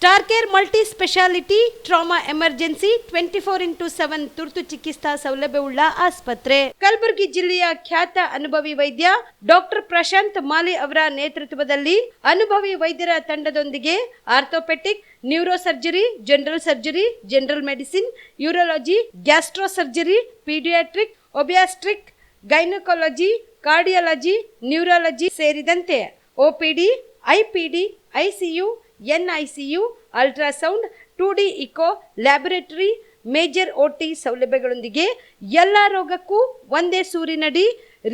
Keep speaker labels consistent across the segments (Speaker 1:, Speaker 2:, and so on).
Speaker 1: Star care multi speciality trauma emergency 24x7 ತುರ್ತು ಚಿಕಿತ್ಸಾ ಸೌಲಭ್ಯವುಳ್ಳ ಆಸ್ಪತ್ರೆ. ಕಲಬುರಗಿ ಜಿಲ್ಲೆಯ ಖ್ಯಾತ ಅನುಭವಿ ವೈದ್ಯ ಡಾಕ್ಟರ್ ಪ್ರಶಾಂತ್ ಮಾಲಿ ಅವರ ನೇತೃತ್ವದಲ್ಲಿ ಅನುಭವಿ ವೈದ್ಯರ ತಂಡದೊಂದಿಗೆ orthopaedic, neuro surgery, general surgery, general medicine, urology, gastro surgery, paediatric, obstetric, gynaecology, cardiology, neurology ಸೇರಿದಂತೆ OPD, IPD, ICU, NICU, ultrasound, 2D echo, laboratory, major OT ಸೌಲಭ್ಯಗಳೊಂದಿಗೆ ಎಲ್ಲ ರೋಗಕ್ಕೂ ಒಂದೇ ಸೂರಿನಡಿ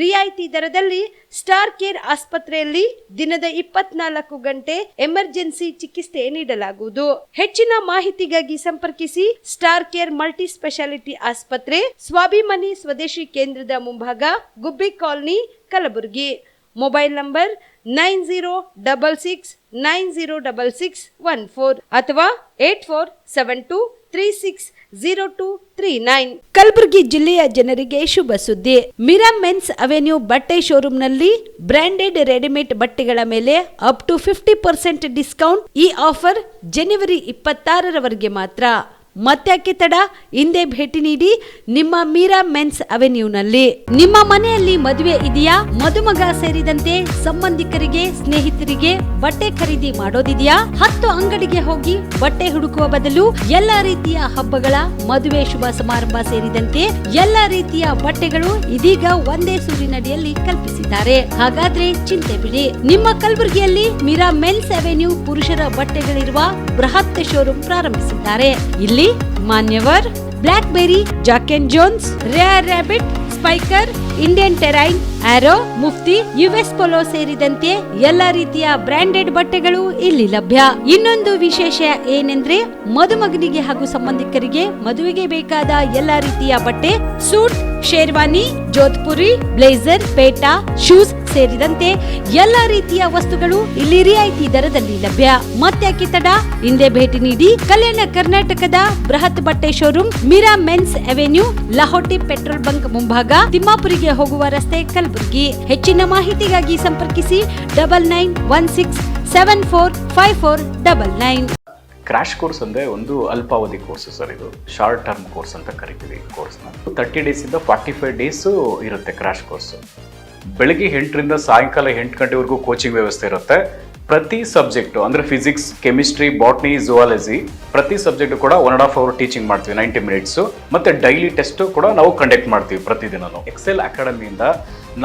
Speaker 1: ರಿಯಾಯಿತಿ ದರದಲ್ಲಿ ಸ್ಟಾರ್ ಕೇರ್ ಆಸ್ಪತ್ರೆಯಲ್ಲಿ ದಿನದ 24 ಗಂಟೆ ಎಮರ್ಜೆನ್ಸಿ ಚಿಕಿತ್ಸೆ ನೀಡಲಾಗುವುದು. ಹೆಚ್ಚಿನ ಮಾಹಿತಿಗಾಗಿ ಸಂಪರ್ಕಿಸಿ ಸ್ಟಾರ್ ಕೇರ್ ಮಲ್ಟಿ ಸ್ಪೆಷಾಲಿಟಿ ಆಸ್ಪತ್ರೆ, ಸ್ವಾಭಿಮಾನಿ ಸ್ವದೇಶಿ ಕೇಂದ್ರದ ಮುಂಭಾಗ, ಗುಬ್ಬಿ ಕಾಲನಿ, ಕಲಬುರಗಿ. ಮೊಬೈಲ್ ನಂಬರ್ 9066906614 ಅಥವಾ 8472360239. ಕಲಬುರಗಿ ಜಿಲ್ಲೆಯ ಜನರಿಗೆ ಶುಭ ಸುದ್ದಿ. ಮೀರಾ ಮೆನ್ಸ್ ಅವೆನ್ಯೂ ಬಟ್ಟೆ ಶೋರೂಮ್ನಲ್ಲಿ ಬ್ರಾಂಡೆಡ್ ರೆಡಿಮೇಡ್ ಬಟ್ಟೆಗಳ ಮೇಲೆ ಅಪ್ ಟು 50% ಡಿಸ್ಕೌಂಟ್. ಈ ಆಫರ್ ಜನವರಿ 26ರವರೆಗೆ ಮಾತ್ರ. ಮತ್ತ್ಯಾಕೆ ತಡ? ಹಿಂದೆ ಭೇಟಿ ನೀಡಿ ನಿಮ್ಮ ಮೀರಾ ಮೆನ್ಸ್ ಅವೆನ್ಯೂನಲ್ಲಿ. ನಿಮ್ಮ ಮನೆಯಲ್ಲಿ ಮದುವೆ ಇದೆಯಾ? ಮದುಮಗ ಸೇರಿದಂತೆ ಸಂಬಂಧಿಕರಿಗೆ, ಸ್ನೇಹಿತರಿಗೆ ಬಟ್ಟೆ ಖರೀದಿ ಮಾಡೋದಿದೆಯಾ? 10 ಅಂಗಡಿಗೆ ಹೋಗಿ ಬಟ್ಟೆ ಹುಡುಕುವ ಬದಲು ಎಲ್ಲಾ ರೀತಿಯ ಹಬ್ಬಗಳ, ಮದುವೆ, ಶುಭ ಸಮಾರಂಭ ಸೇರಿದಂತೆ ಎಲ್ಲಾ ರೀತಿಯ ಬಟ್ಟೆಗಳು ಇದೀಗ ಒಂದೇ ಸೂರಿನಡಿಯಲ್ಲಿ ಕಲ್ಪಿಸಿದ್ದಾರೆ. ಹಾಗಾದ್ರೆ ಚಿಂತೆ ಬಿಡಿ. ನಿಮ್ಮ ಕಲಬುರಗಿಯಲ್ಲಿ ಮೀರಾ ಮೆನ್ಸ್ ಅವೆನ್ಯೂ ಪುರುಷರ ಬಟ್ಟೆಗಳಿರುವ ಬೃಹತ್ ಶೋರೂಮ್ ಪ್ರಾರಂಭಿಸಿದ್ದಾರೆ. ಇಲ್ಲಿ Manyavar, Blackberry, Jack and Jones, Rare Rabbit, Spykar, Indian Terrain, Arrow, Mufti, US Polo ಸೇರಿದಂತೆ ಎಲ್ಲಾ ರೀತಿಯ ಬ್ರಾಂಡೆಡ್ ಬಟ್ಟೆಗಳು ಇಲ್ಲಿ ಲಭ್ಯ. ಇನ್ನೊಂದು ವಿಶೇಷ ಏನೆಂದ್ರೆ, ಮದುಮಗನಿಗೆ ಹಾಗೂ ಸಂಬಂಧಿಕರಿಗೆ ಮದುವೆಗೆ ಬೇಕಾದ ಎಲ್ಲಾ ರೀತಿಯ ಬಟ್ಟೆ, ಸೂಟ್, ಶೇರ್ವಾನಿ, ಜೋಧ್ಪುರಿ, ಬ್ಲೇಸರ್, ಪೇಟಾ, ಶೂಸ್ ಸೇರಿದಂತೆ ಎಲ್ಲಾ ರೀತಿಯ ವಸ್ತುಗಳು ಇಲ್ಲಿ ರಿಯಾಯಿತಿ ದರದಲ್ಲಿ ಲಭ್ಯ. ಮತ್ತ್ಯಾಕೆ ತಡ? ಹಿಂದೆ ಭೇಟಿ ನೀಡಿ. ಕಲ್ಯಾಣ ಕರ್ನಾಟಕದ ಬೃಹತ್ ಬಟ್ಟೆ showroom Meera men's avenue, Lahoti petrol bunk ಮುಂಭಾಗ, ತಿಮ್ಮಾಪುರಿಗೆ ಹೋಗುವ ರಸ್ತೆ, ಕಲಬುರಗಿ. ಹೆಚ್ಚಿನ ಮಾಹಿತಿಗಾಗಿ ಸಂಪರ್ಕಿಸಿ 9916745499.
Speaker 2: ಕ್ರಾಶ್ ಕೋರ್ಸ್ ಅಂದರೆ ಒಂದು ಅಲ್ಪಾವಧಿ ಕೋರ್ಸ್ ಸರ್. ಇದು ಶಾರ್ಟ್ ಟರ್ಮ್ ಕೋರ್ಸ್ ಅಂತ ಕರಿತೀವಿ. ಕೋರ್ಸ್ನ 30 ಡೇಸಿಂದ 45 ಡೇಸು ಇರುತ್ತೆ ಕ್ರಾಶ್ ಕೋರ್ಸು. ಬೆಳಗ್ಗೆ 8ರಿಂದ ಸಾಯಂಕಾಲ 8 ಗಂಟೆವರೆಗೂ ಕೋಚಿಂಗ್ ವ್ಯವಸ್ಥೆ ಇರುತ್ತೆ. ಪ್ರತಿ ಸಬ್ಜೆಕ್ಟು ಅಂದರೆ ಫಿಸಿಕ್ಸ್, ಕೆಮಿಸ್ಟ್ರಿ, ಬಾಟ್ನಿ, ಝುವಾಲಜಿ ಪ್ರತಿ ಸಬ್ಜೆಕ್ಟು ಕೂಡ 1.5 ಅವರ್ ಟೀಚಿಂಗ್ ಮಾಡ್ತೀವಿ, 90 ಮಿನಿಟ್ಸು. ಮತ್ತು ಡೈಲಿ ಟೆಸ್ಟು ಕೂಡ ನಾವು ಕಂಡಕ್ಟ್ ಮಾಡ್ತೀವಿ ಪ್ರತಿದಿನನೂ. ಎಕ್ಸೆಲ್ ಅಕಾಡೆಮಿಯಿಂದ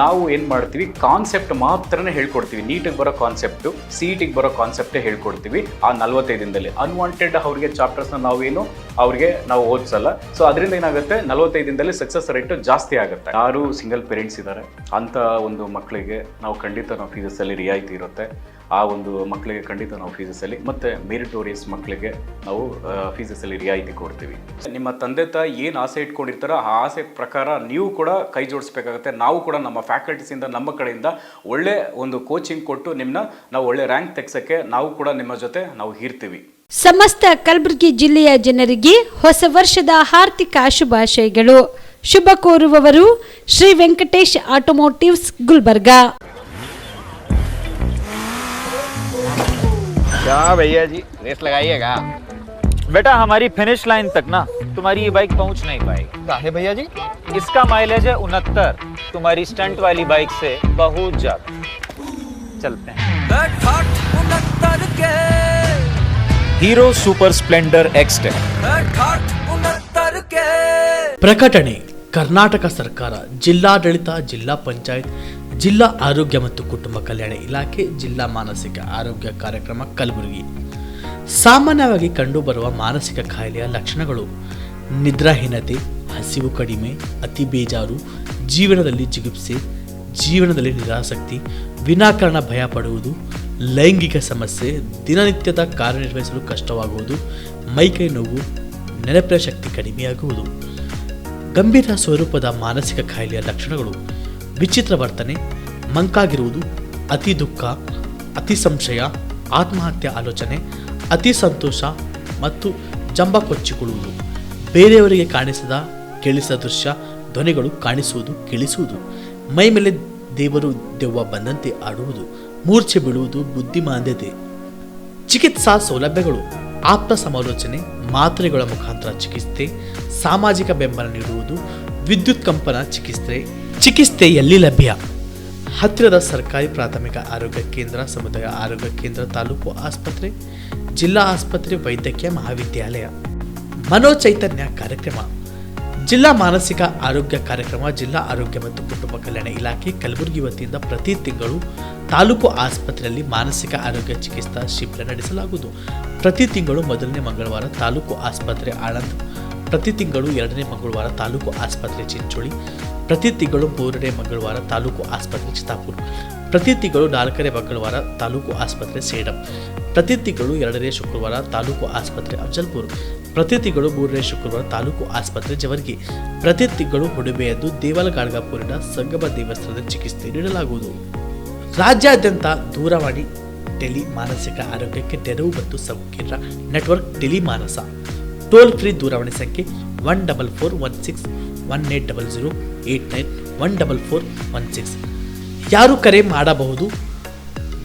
Speaker 2: ನಾವು ಏನು ಮಾಡ್ತೀವಿ, ಕಾನ್ಸೆಪ್ಟ್ ಮಾತ್ರನೇ ಹೇಳ್ಕೊಡ್ತೀವಿ. ನೀಟಿಗೆ ಬರೋ ಕಾನ್ಸೆಪ್ಟು, CETಗೆ ಬರೋ ಕಾನ್ಸೆಪ್ಟೇ ಹೇಳ್ಕೊಡ್ತೀವಿ ಆ 45 ದಿನದಲ್ಲಿ. ಅನ್ವಾಂಟೆಡ್ ಅವ್ರಿಗೆ ಚಾಪ್ಟರ್ಸ್ನ ನಾವು ಓದಿಸಲ್ಲ. ಸೊ ಅದರಿಂದ ಏನಾಗುತ್ತೆ, 45 ದಿನದಲ್ಲಿ ಸಕ್ಸಸ್ ರೇಟು ಜಾಸ್ತಿ ಆಗುತ್ತೆ. ಯಾರು ಸಿಂಗಲ್ ಪೇರೆಂಟ್ಸ್ ಇದ್ದಾರೆ ಅಂಥ ಒಂದು ಮಕ್ಕಳಿಗೆ ನಾವು ಖಂಡಿತ ಫೀಸಲ್ಲಿ ರಿಯಾಯಿತಿ ಇರುತ್ತೆ. ಆ ಒಂದು ಮಕ್ಕಳಿಗೆ ಖಂಡಿತ ನಾವು ಫೀಸಲ್ಲಿ, ಮತ್ತು ಮೆರಿಟೋರಿಯಸ್ ಮಕ್ಕಳಿಗೆ ನಾವು ಫೀಸಲ್ಲಿ ರಿಯಾಯಿತಿ ಕೊಡ್ತೀವಿ. ನಿಮ್ಮ ತಂದೆ ತಾಯಿ ಏನು ಆಸೆ ಇಟ್ಕೊಂಡಿರ್ತಾರೋ ಆ ಆಸೆ ಪ್ರಕಾರ ನೀವು ಕೂಡ ಕೈ ಜೋಡಿಸ್ಬೇಕಾಗುತ್ತೆ. ನಾವು ಕೂಡ ನಮ್ಮ ಫ್ಯಾಕಲ್ಟೀಸಿಂದ, ನಮ್ಮ ಕಡೆಯಿಂದ ಒಳ್ಳೆ ಒಂದು ಕೋಚಿಂಗ್ ಕೊಟ್ಟು ನಾವು ಒಳ್ಳೆ ರ್ಯಾಂಕ್ ತೆಗ್ಸೋಕ್ಕೆ ನಾವು ಕೂಡ ನಿಮ್ಮ ಜೊತೆ ನಾವು ಇರ್ತೀವಿ.
Speaker 1: ಸಮಸ್ತ ಕಲಬುರಗಿ ಜಿಲ್ಲೆಯ ಜನರಿಗೆ ಹೊಸ ವರ್ಷದ ಹಾರ್ದಿಕ ಶುಭಾಶಯಗಳು. ಶುಭ ಕೋರುವವರು ಶ್ರೀ ವೆಂಕಟೇಶ್ ಆಟೋಮೋಟಿವ್ಸ್, ಗುಲ್ಬರ್ಗಾ.
Speaker 3: क्या भैया जी, रेस लगाइएगा?
Speaker 4: बेटा हमारी फिनिश लाइन तक ना तुम्हारी ये बाइक पहुंच नहीं पाएगी।
Speaker 3: काहे भैया जी?
Speaker 4: इसका माइलेज है 69, तुम्हारी स्टंट वाली बाइक से बहुत ज्यादा। चलते हैं।
Speaker 5: Hero super Splendor XTEC.
Speaker 6: ಪ್ರಕಟಣೆ: ಕರ್ನಾಟಕ ಸರ್ಕಾರ, ಜಿಲ್ಲಾಡಳಿತ, ಜಿಲ್ಲಾ ಪಂಚಾಯತ್, ಜಿಲ್ಲಾ ಆರೋಗ್ಯ ಮತ್ತು ಕುಟುಂಬ ಕಲ್ಯಾಣ ಇಲಾಖೆ, ಜಿಲ್ಲಾ ಮಾನಸಿಕ ಆರೋಗ್ಯ ಕಾರ್ಯಕ್ರಮ, ಕಲಬುರಗಿ. ಸಾಮಾನ್ಯವಾಗಿ ಕಂಡುಬರುವ ಮಾನಸಿಕ ಕಾಯಿಲೆಯ ಲಕ್ಷಣಗಳು: ನಿದ್ರಾಹೀನತೆ, ಹಸಿವು ಕಡಿಮೆ, ಅತಿ ಬೇಜಾರು, ಜೀವನದಲ್ಲಿ ಜಿಗುಪ್ಸೆ, ಜೀವನದಲ್ಲಿ ನಿರಾಸಕ್ತಿ, ವಿನಾಕಾರಣ ಭಯ ಪಡುವುದು, ಲೈಂಗಿಕ ಸಮಸ್ಯೆ, ದಿನನಿತ್ಯದ ಕಾರ್ಯನಿರ್ವಹಿಸಲು ಕಷ್ಟವಾಗುವುದು, ಮೈಕೈ ನೋವು, ನೆನಪಿನ ಶಕ್ತಿ ಕಡಿಮೆಯಾಗುವುದು. ಗಂಭೀರ ಸ್ವರೂಪದ ಮಾನಸಿಕ ಕಾಯಿಲೆಯ ಲಕ್ಷಣಗಳು: ವಿಚಿತ್ರ ವರ್ತನೆ, ಮಂಕಾಗಿರುವುದು, ಅತಿ ದುಃಖ, ಅತಿ ಸಂಶಯ, ಆತ್ಮಹತ್ಯೆ ಆಲೋಚನೆ, ಅತಿ ಸಂತೋಷ ಮತ್ತು ಜಂಬ ಕೊಚ್ಚಿಕೊಳ್ಳುವುದು, ಬೇರೆಯವರಿಗೆ ಕಾಣಿಸದ ಕೇಳಿಸದ ದೃಶ್ಯ, ಧ್ವನಿಗಳು ಕಾಣಿಸುವುದು, ಕೇಳಿಸುವುದು, ಮೈ ಮೇಲೆ ದೇವರು ದೆವ್ವ ಬಂದಂತೆ ಆಡುವುದು, ಮೂರ್ಛೆ ಬೀಳುವುದು, ಬುದ್ಧಿಮಾಂದ್ಯತೆ. ಚಿಕಿತ್ಸಾ ಸೌಲಭ್ಯಗಳು: ಆಪ್ತ ಸಮಾಲೋಚನೆ, ಮಾತ್ರೆಗಳ ಮುಖಾಂತರ ಚಿಕಿತ್ಸೆ, ಸಾಮಾಜಿಕ ಬೆಂಬಲ ನೀಡುವುದು, ವಿದ್ಯುತ್ ಕಂಪನ ಚಿಕಿತ್ಸೆ ಎಲ್ಲಿ ಲಭ್ಯ? ಹತ್ತಿರದ ಸರ್ಕಾರಿ ಪ್ರಾಥಮಿಕ ಆರೋಗ್ಯ ಕೇಂದ್ರ, ಸಮುದಾಯ ಆರೋಗ್ಯ ಕೇಂದ್ರ, ತಾಲೂಕು ಆಸ್ಪತ್ರೆ, ಜಿಲ್ಲಾ ಆಸ್ಪತ್ರೆ, ವೈದ್ಯಕೀಯ ಮಹಾವಿದ್ಯಾಲಯ. ಮನೋಚೈತನ್ಯ ಕಾರ್ಯಕ್ರಮ. ಜಿಲ್ಲಾ ಮಾನಸಿಕ ಆರೋಗ್ಯ ಕಾರ್ಯಕ್ರಮ ಜಿಲ್ಲಾ ಆರೋಗ್ಯ ಮತ್ತು ಕುಟುಂಬ ಕಲ್ಯಾಣ ಇಲಾಖೆ ಕಲಬುರಗಿ ವತಿಯಿಂದ ಪ್ರತಿ ತಿಂಗಳು ತಾಲೂಕು ಆಸ್ಪತ್ರೆಯಲ್ಲಿ ಮಾನಸಿಕ ಆರೋಗ್ಯ ಚಿಕಿತ್ಸಾ ಶಿಬಿರ ನಡೆಸಲಾಗುವುದು. ಪ್ರತಿ ತಿಂಗಳು ಮೊದಲನೇ ಮಂಗಳವಾರ ತಾಲೂಕು ಆಸ್ಪತ್ರೆ ಆಳಂದ್, ಪ್ರತಿ ತಿಂಗಳು ಎರಡನೇ ಮಂಗಳವಾರ ತಾಲೂಕು ಆಸ್ಪತ್ರೆ ಚಿಂಚೋಳಿ, ಪ್ರತಿ ತಿಂಗಳು ಮೂರನೇ ಮಂಗಳವಾರ ತಾಲೂಕು ಆಸ್ಪತ್ರೆ ಚಿತ್ತಾಪುರ, ಪ್ರತಿ ತಿಂಗಳು ನಾಲ್ಕನೇ ಮಂಗಳವಾರ ತಾಲೂಕು ಆಸ್ಪತ್ರೆ ಸೇಡಂ, ಪ್ರತಿ ತಿಂಗಳು ಎರಡನೇ ಶುಕ್ರವಾರ ತಾಲೂಕು ಆಸ್ಪತ್ರೆ ಅಫಜಲ್ಪುರ್, ಪ್ರತಿ ತಿಂಗಳು ಮೂರನೇ ಶುಕ್ರವಾರ ತಾಲೂಕು ಆಸ್ಪತ್ರೆ ಜವರ್ಗಿ, ಪ್ರತಿ ತಿಂಗಳು ಹುಡುಬೆಯದ್ದು ದೇವಲಗಾಡ್ಗಾಪುರಿನ ಸಂಗಮ ದೇವಸ್ಥಾನದ ಚಿಕಿತ್ಸೆ ನೀಡಲಾಗುವುದು. ರಾಜ್ಯಾದ್ಯಂತ ದೂರವಾಣಿ ಟೆಲಿ ಮಾನಸಿಕ ಆರೋಗ್ಯಕ್ಕೆ ನೆರವು ಮತ್ತು ಸಂಕೀರ್ಣ ನೆಟ್ವರ್ಕ್ ಟೆಲಿ ಮಾನಸ. ಟೋಲ್ ಫ್ರೀ ದೂರವಾಣಿ ಸಂಖ್ಯೆ 144161800891 144116. ಯಾರು ಕರೆ ಮಾಡಬಹುದು?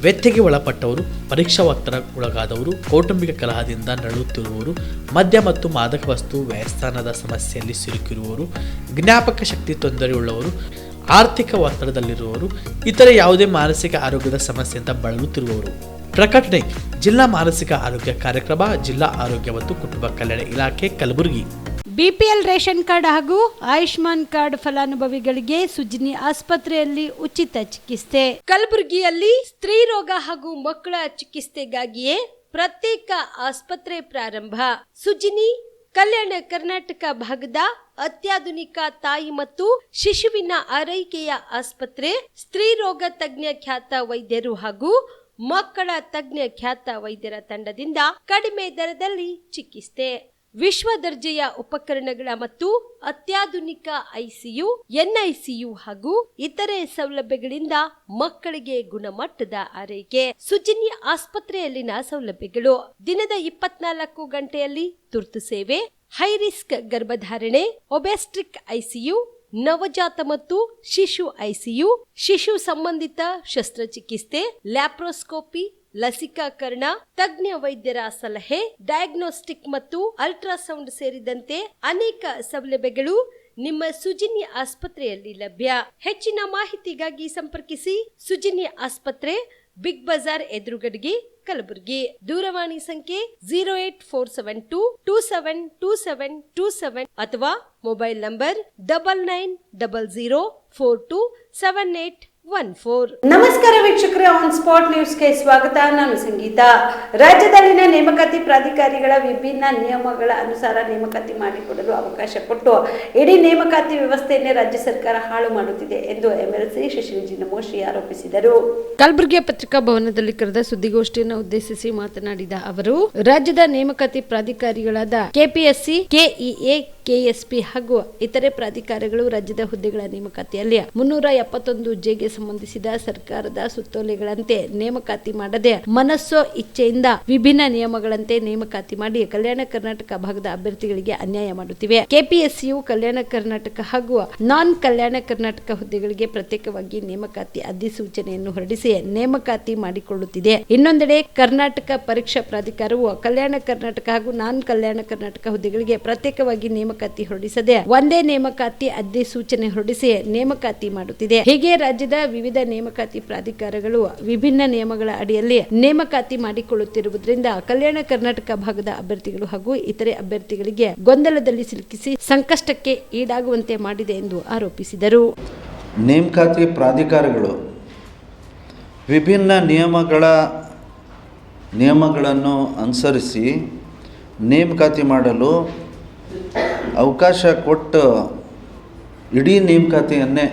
Speaker 6: ವ್ಯತ್ಯೆಗೆ ಒಳಪಟ್ಟವರು, ಪರೀಕ್ಷಾ ಒತ್ತಡಕ್ಕೊಳಗಾದವರು, ಕೌಟುಂಬಿಕ ಕಲಹದಿಂದ ನರಳುತ್ತಿರುವವರು, ಮದ್ಯ ಮತ್ತು ಮಾದಕ ವಸ್ತು ವ್ಯಸನದ ಸಮಸ್ಯೆಯಲ್ಲಿ ಸಿಲುಕಿರುವವರು, ಜ್ಞಾಪಕ ಶಕ್ತಿ ತೊಂದರೆಯುಳ್ಳವರು, ಆರ್ಥಿಕ ಒತ್ತಡದಲ್ಲಿರುವವರು, ಇತರೆ ಯಾವುದೇ ಮಾನಸಿಕ ಆರೋಗ್ಯದ ಸಮಸ್ಯೆಯಿಂದ ಬಳಲುತ್ತಿರುವವರು. ಪ್ರಕಟಣೆ: ಜಿಲ್ಲಾ ಮಾನಸಿಕ ಆರೋಗ್ಯ ಕಾರ್ಯಕ್ರಮ, ಜಿಲ್ಲಾ ಆರೋಗ್ಯ ಮತ್ತು ಕುಟುಂಬ ಕಲ್ಯಾಣ ಇಲಾಖೆ ಕಲಬುರಗಿ.
Speaker 1: ಬಿಪಿಎಲ್ ರೇಷನ್ ಕಾರ್ಡ್ ಹಾಗೂ ಆಯುಷ್ಮಾನ್ ಕಾರ್ಡ್ ಫಲಾನುಭವಿಗಳಿಗೆ ಸುಜಿನಿ ಆಸ್ಪತ್ರೆಯಲ್ಲಿ ಉಚಿತ ಚಿಕಿತ್ಸೆ. ಕಲಬುರಗಿಯಲ್ಲಿ ಸ್ತ್ರೀ ರೋಗ ಹಾಗೂ ಮಕ್ಕಳ ಚಿಕಿತ್ಸೆಗಾಗಿಯೇ ಪ್ರತ್ಯೇಕ ಆಸ್ಪತ್ರೆ ಪ್ರಾರಂಭ. ಸುಜಿನಿ ಕಲ್ಯಾಣ ಕರ್ನಾಟಕ ಭಾಗದ ಅತ್ಯಾಧುನಿಕ ತಾಯಿ ಮತ್ತು ಶಿಶುವಿನ ಆರೈಕೆಯ ಆಸ್ಪತ್ರೆ. ಸ್ತ್ರೀ ರೋಗ ತಜ್ಞ ಖ್ಯಾತ ವೈದ್ಯರು ಹಾಗೂ ಮಕ್ಕಳ ತಜ್ಞ ಖ್ಯಾತ ವೈದ್ಯರ ತಂಡದಿಂದ ಕಡಿಮೆ ದರದಲ್ಲಿ ಚಿಕಿತ್ಸೆ, ವಿಶ್ವ ದರ್ಜೆಯ ಉಪಕರಣಗಳ ಮತ್ತು ಅತ್ಯಾಧುನಿಕ ಐಸಿಯು, ಎನ್ಐಸಿಯು ಹಾಗೂ ಇತರೆ ಸೌಲಭ್ಯಗಳಿಂದ ಮಕ್ಕಳಿಗೆ ಗುಣಮಟ್ಟದ ಆರೈಕೆ. ಸುಜಿನಿ ಆಸ್ಪತ್ರೆಯಲ್ಲಿನ ಸೌಲಭ್ಯಗಳು: ದಿನದ 24 ಗಂಟೆಯಲ್ಲಿ ತುರ್ತು ಸೇವೆ, ಹೈ ರಿಸ್ಕ್ ಗರ್ಭಧಾರಣೆ, ಒಬೆಸ್ಟ್ರಿಕ್ ಐಸಿಯು, ನವಜಾತ ಮತ್ತು ಶಿಶು ಐಸಿಯು, ಶಿಶು ಸಂಬಂಧಿತ ಶಸ್ತ್ರಚಿಕಿತ್ಸೆ, ಲ್ಯಾಪ್ರೋಸ್ಕೋಪಿ, ಲಸಿಕಾಕರಣ, ತಜ್ಞ ವೈದ್ಯರ ಸಲಹೆ, ಡಯಾಗ್ನೋಸ್ಟಿಕ್ ಮತ್ತು ಅಲ್ಟ್ರಾಸೌಂಡ್ ಸೇರಿದಂತೆ ಅನೇಕ ಸೌಲಭ್ಯಗಳು ನಿಮ್ಮ ಸುಜಿನಿ ಆಸ್ಪತ್ರೆಯಲ್ಲಿ ಲಭ್ಯ. ಹೆಚ್ಚಿನ ಮಾಹಿತಿಗಾಗಿ ಸಂಪರ್ಕಿಸಿ ಸುಜಿನಿ ಆಸ್ಪತ್ರೆ, ಬಿಗ್ ಬಜಾರ್ ಎದುರುಗಡೆಗೆ, ಕಲಬುರಗಿ. ದೂರವಾಣಿ ಸಂಖ್ಯೆ 08472272727 ಅಥವಾ ಮೊಬೈಲ್ ನಂಬರ್ 9900427814. ನಮಸ್ಕಾರ ವೀಕ್ಷಕರೇ, ಆನ್ ಸ್ಪಾಟ್ ನ್ಯೂಸ್ಗೆ ಸ್ವಾಗತ. ನಾನು ಸಂಗೀತ. ರಾಜ್ಯದಲ್ಲಿನ ನೇಮಕಾತಿ ಪ್ರಾಧಿಕಾರಿಗಳ ವಿಭಿನ್ನ ನಿಯಮಗಳ ಅನುಸಾರ ನೇಮಕಾತಿ ಮಾಡಿಕೊಡಲು ಅವಕಾಶ ಕೊಟ್ಟು ಇಡೀ ನೇಮಕಾತಿ ವ್ಯವಸ್ಥೆಯನ್ನೇ ರಾಜ್ಯ ಸರ್ಕಾರ ಹಾಳು ಮಾಡುತ್ತಿದೆ ಎಂದು ಎಂಎಲ್ಸಿ ಶಶಿಲ್ ಜಿನಮೋಶಿ ಆರೋಪಿಸಿದರು. ಕಲಬುರಗಿಯ ಪತ್ರಿಕಾ ಭವನದಲ್ಲಿ ಕರೆದ ಸುದ್ದಿಗೋಷ್ಠಿಯನ್ನು ಉದ್ದೇಶಿಸಿ ಮಾತನಾಡಿದ ಅವರು, ರಾಜ್ಯದ ನೇಮಕಾತಿ ಪ್ರಾಧಿಕಾರಿಗಳಾದ ಕೆಪಿಎಸ್ಸಿ, ಕೆಇಎ, ಕೆಎಸ್ಪಿ ಹಾಗೂ ಇತರೆ ಪ್ರಾಧಿಕಾರಗಳು ರಾಜ್ಯದ ಹುದ್ದೆಗಳ ನೇಮಕಾತಿಯಲ್ಲಿ 371 ಜೆಗೆ ಸಂಬಂಧಿಸಿದ ಸರ್ಕಾರದ ಸುತ್ತೋಲೆಗಳಂತೆ ನೇಮಕಾತಿ ಮಾಡದೆ ಮನಸ್ಸೋ ಇಚ್ಛೆಯಿಂದ ವಿಭಿನ್ನ ನಿಯಮಗಳಂತೆ ನೇಮಕಾತಿ ಮಾಡಿ ಕಲ್ಯಾಣ ಕರ್ನಾಟಕ ಭಾಗದ ಅಭ್ಯರ್ಥಿಗಳಿಗೆ ಅನ್ಯಾಯ ಮಾಡುತ್ತಿವೆ. ಕೆಪಿಎಸ್ಸಿಯು ಕಲ್ಯಾಣ ಕರ್ನಾಟಕ ಹಾಗೂ ನಾನ್ ಕಲ್ಯಾಣ ಕರ್ನಾಟಕ ಹುದ್ದೆಗಳಿಗೆ ಪ್ರತ್ಯೇಕವಾಗಿ ನೇಮಕಾತಿ ಅಧಿಸೂಚನೆಯನ್ನು ಹೊರಡಿಸಿ ನೇಮಕಾತಿ ಮಾಡಿಕೊಳ್ಳುತ್ತಿದೆ. ಇನ್ನೊಂದೆಡೆ ಕರ್ನಾಟಕ ಪರೀಕ್ಷಾ ಪ್ರಾಧಿಕಾರವು ಕಲ್ಯಾಣ ಕರ್ನಾಟಕ ಹಾಗೂ ನಾನ್ ಕಲ್ಯಾಣ ಕರ್ನಾಟಕ ಹುದ್ದೆಗಳಿಗೆ ಪ್ರತ್ಯೇಕವಾಗಿ ನೇಮಕಾತಿ ಹೊರಡಿಸದೆ ಒಂದೇ ನೇಮಕಾತಿ ಅಧಿಸೂಚನೆ ಹೊರಡಿಸಿ ನೇಮಕಾತಿ ಮಾಡುತ್ತಿದೆ. ಹೀಗೆ ರಾಜ್ಯದ ವಿವಿಧ ನೇಮಕಾತಿ ಪ್ರಾಧಿಕಾರಗಳು ವಿಭಿನ್ನ ನಿಯಮಗಳ ಅಡಿಯಲ್ಲಿ ನೇಮಕಾತಿ ಮಾಡಿಕೊಳ್ಳುತ್ತಿರುವುದರಿಂದ ಕಲ್ಯಾಣ ಕರ್ನಾಟಕ ಭಾಗದ ಅಭ್ಯರ್ಥಿಗಳು ಹಾಗೂ ಇತರೆ ಅಭ್ಯರ್ಥಿಗಳಿಗೆ ಗೊಂದಲದಲ್ಲಿ ಸಿಲುಕಿಸಿ ಸಂಕಷ್ಟಕ್ಕೆ ಈಡಾಗುವಂತೆ ಮಾಡಿದೆ ಎಂದು ಆರೋಪಿಸಿದರು.
Speaker 7: ನೇಮಕಾತಿ ಪ್ರಾಧಿಕಾರಗಳು ವಿಭಿನ್ನ ನಿಯಮಗಳನ್ನು ಅನುಸರಿಸಿ ನೇಮಕಾತಿ ಮಾಡಲು ಅವಕಾಶ ಕೊಟ್ಟು ಇಡೀ ನೇಮಕಾತಿಯನ್ನೇ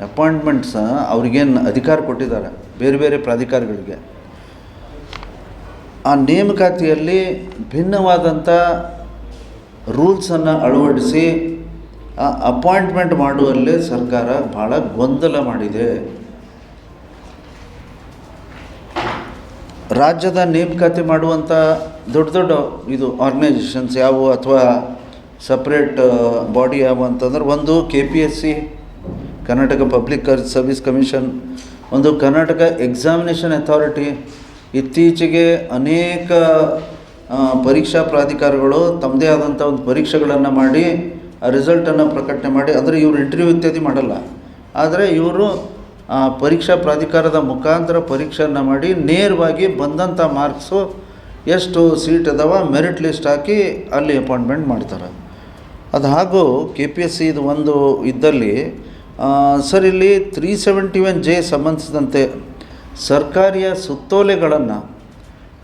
Speaker 7: ಅಪಾಯಿಂಟ್ಮೆಂಟ್ಸ್ ಅವ್ರಿಗೇನು ಅಧಿಕಾರ ಕೊಟ್ಟಿದ್ದಾರೆ ಬೇರೆ ಬೇರೆ ಪ್ರಾಧಿಕಾರಗಳಿಗೆ, ಆ ನೇಮಕಾತಿಯಲ್ಲಿ ಭಿನ್ನವಾದಂಥ ರೂಲ್ಸನ್ನು ಅಳವಡಿಸಿ ಆ ಅಪಾಯಿಂಟ್ಮೆಂಟ್ ಮಾಡುವಲ್ಲಿ ಸರ್ಕಾರ ಭಾಳ ಗೊಂದಲ ಮಾಡಿದೆ. ರಾಜ್ಯದ ನೇಮಕಾತಿ ಮಾಡುವಂಥ ದೊಡ್ಡ ದೊಡ್ಡ ಇದು ಆರ್ಗನೈಜೇಷನ್ಸ್ ಯಾವುವು ಅಥವಾ ಸಪ್ರೇಟ್ ಬಾಡಿ ಯಾವುವು ಅಂತಂದ್ರೆ, ಒಂದು KPSC Karnataka public service commission, ಒಂದು ಕರ್ನಾಟಕ ಎಕ್ಸಾಮಿನೇಷನ್ ಅಥಾರಿಟಿ. ಇತ್ತೀಚೆಗೆ ಅನೇಕ ಪರೀಕ್ಷಾ ಪ್ರಾಧಿಕಾರಗಳು ತಮ್ಮದೇ ಆದಂಥ ಒಂದು ಪರೀಕ್ಷೆಗಳನ್ನು ಮಾಡಿ ಆ ರಿಸಲ್ಟನ್ನು ಪ್ರಕಟಣೆ ಮಾಡಿ, ಅಂದರೆ ಇವರು ಇಂಟರ್ವ್ಯೂ ಇತ್ಯಾದಿ ಮಾಡಲ್ಲ, ಆದರೆ ಇವರು ಪರೀಕ್ಷಾ ಪ್ರಾಧಿಕಾರದ ಮುಖಾಂತರ ಪರೀಕ್ಷೆಯನ್ನು ಮಾಡಿ ನೇರವಾಗಿ ಬಂದಂಥ ಮಾರ್ಕ್ಸು ಎಷ್ಟು ಸೀಟ್ ಅದಾವ ಮೆರಿಟ್ ಲಿಸ್ಟ್ ಹಾಕಿ ಅಲ್ಲಿ ಅಪಾಯಿಂಟ್ಮೆಂಟ್ ಮಾಡ್ತಾರೆ. ಅದು ಹಾಗೂ KPSC ಇದು ಒಂದು ಇದ್ದಲ್ಲಿ ಸರ್ ಇಲ್ಲಿ 371J ಸಂಬಂಧಿಸಿದಂತೆ ಸರ್ಕಾರಿಯ ಸುತ್ತೋಲೆಗಳನ್ನು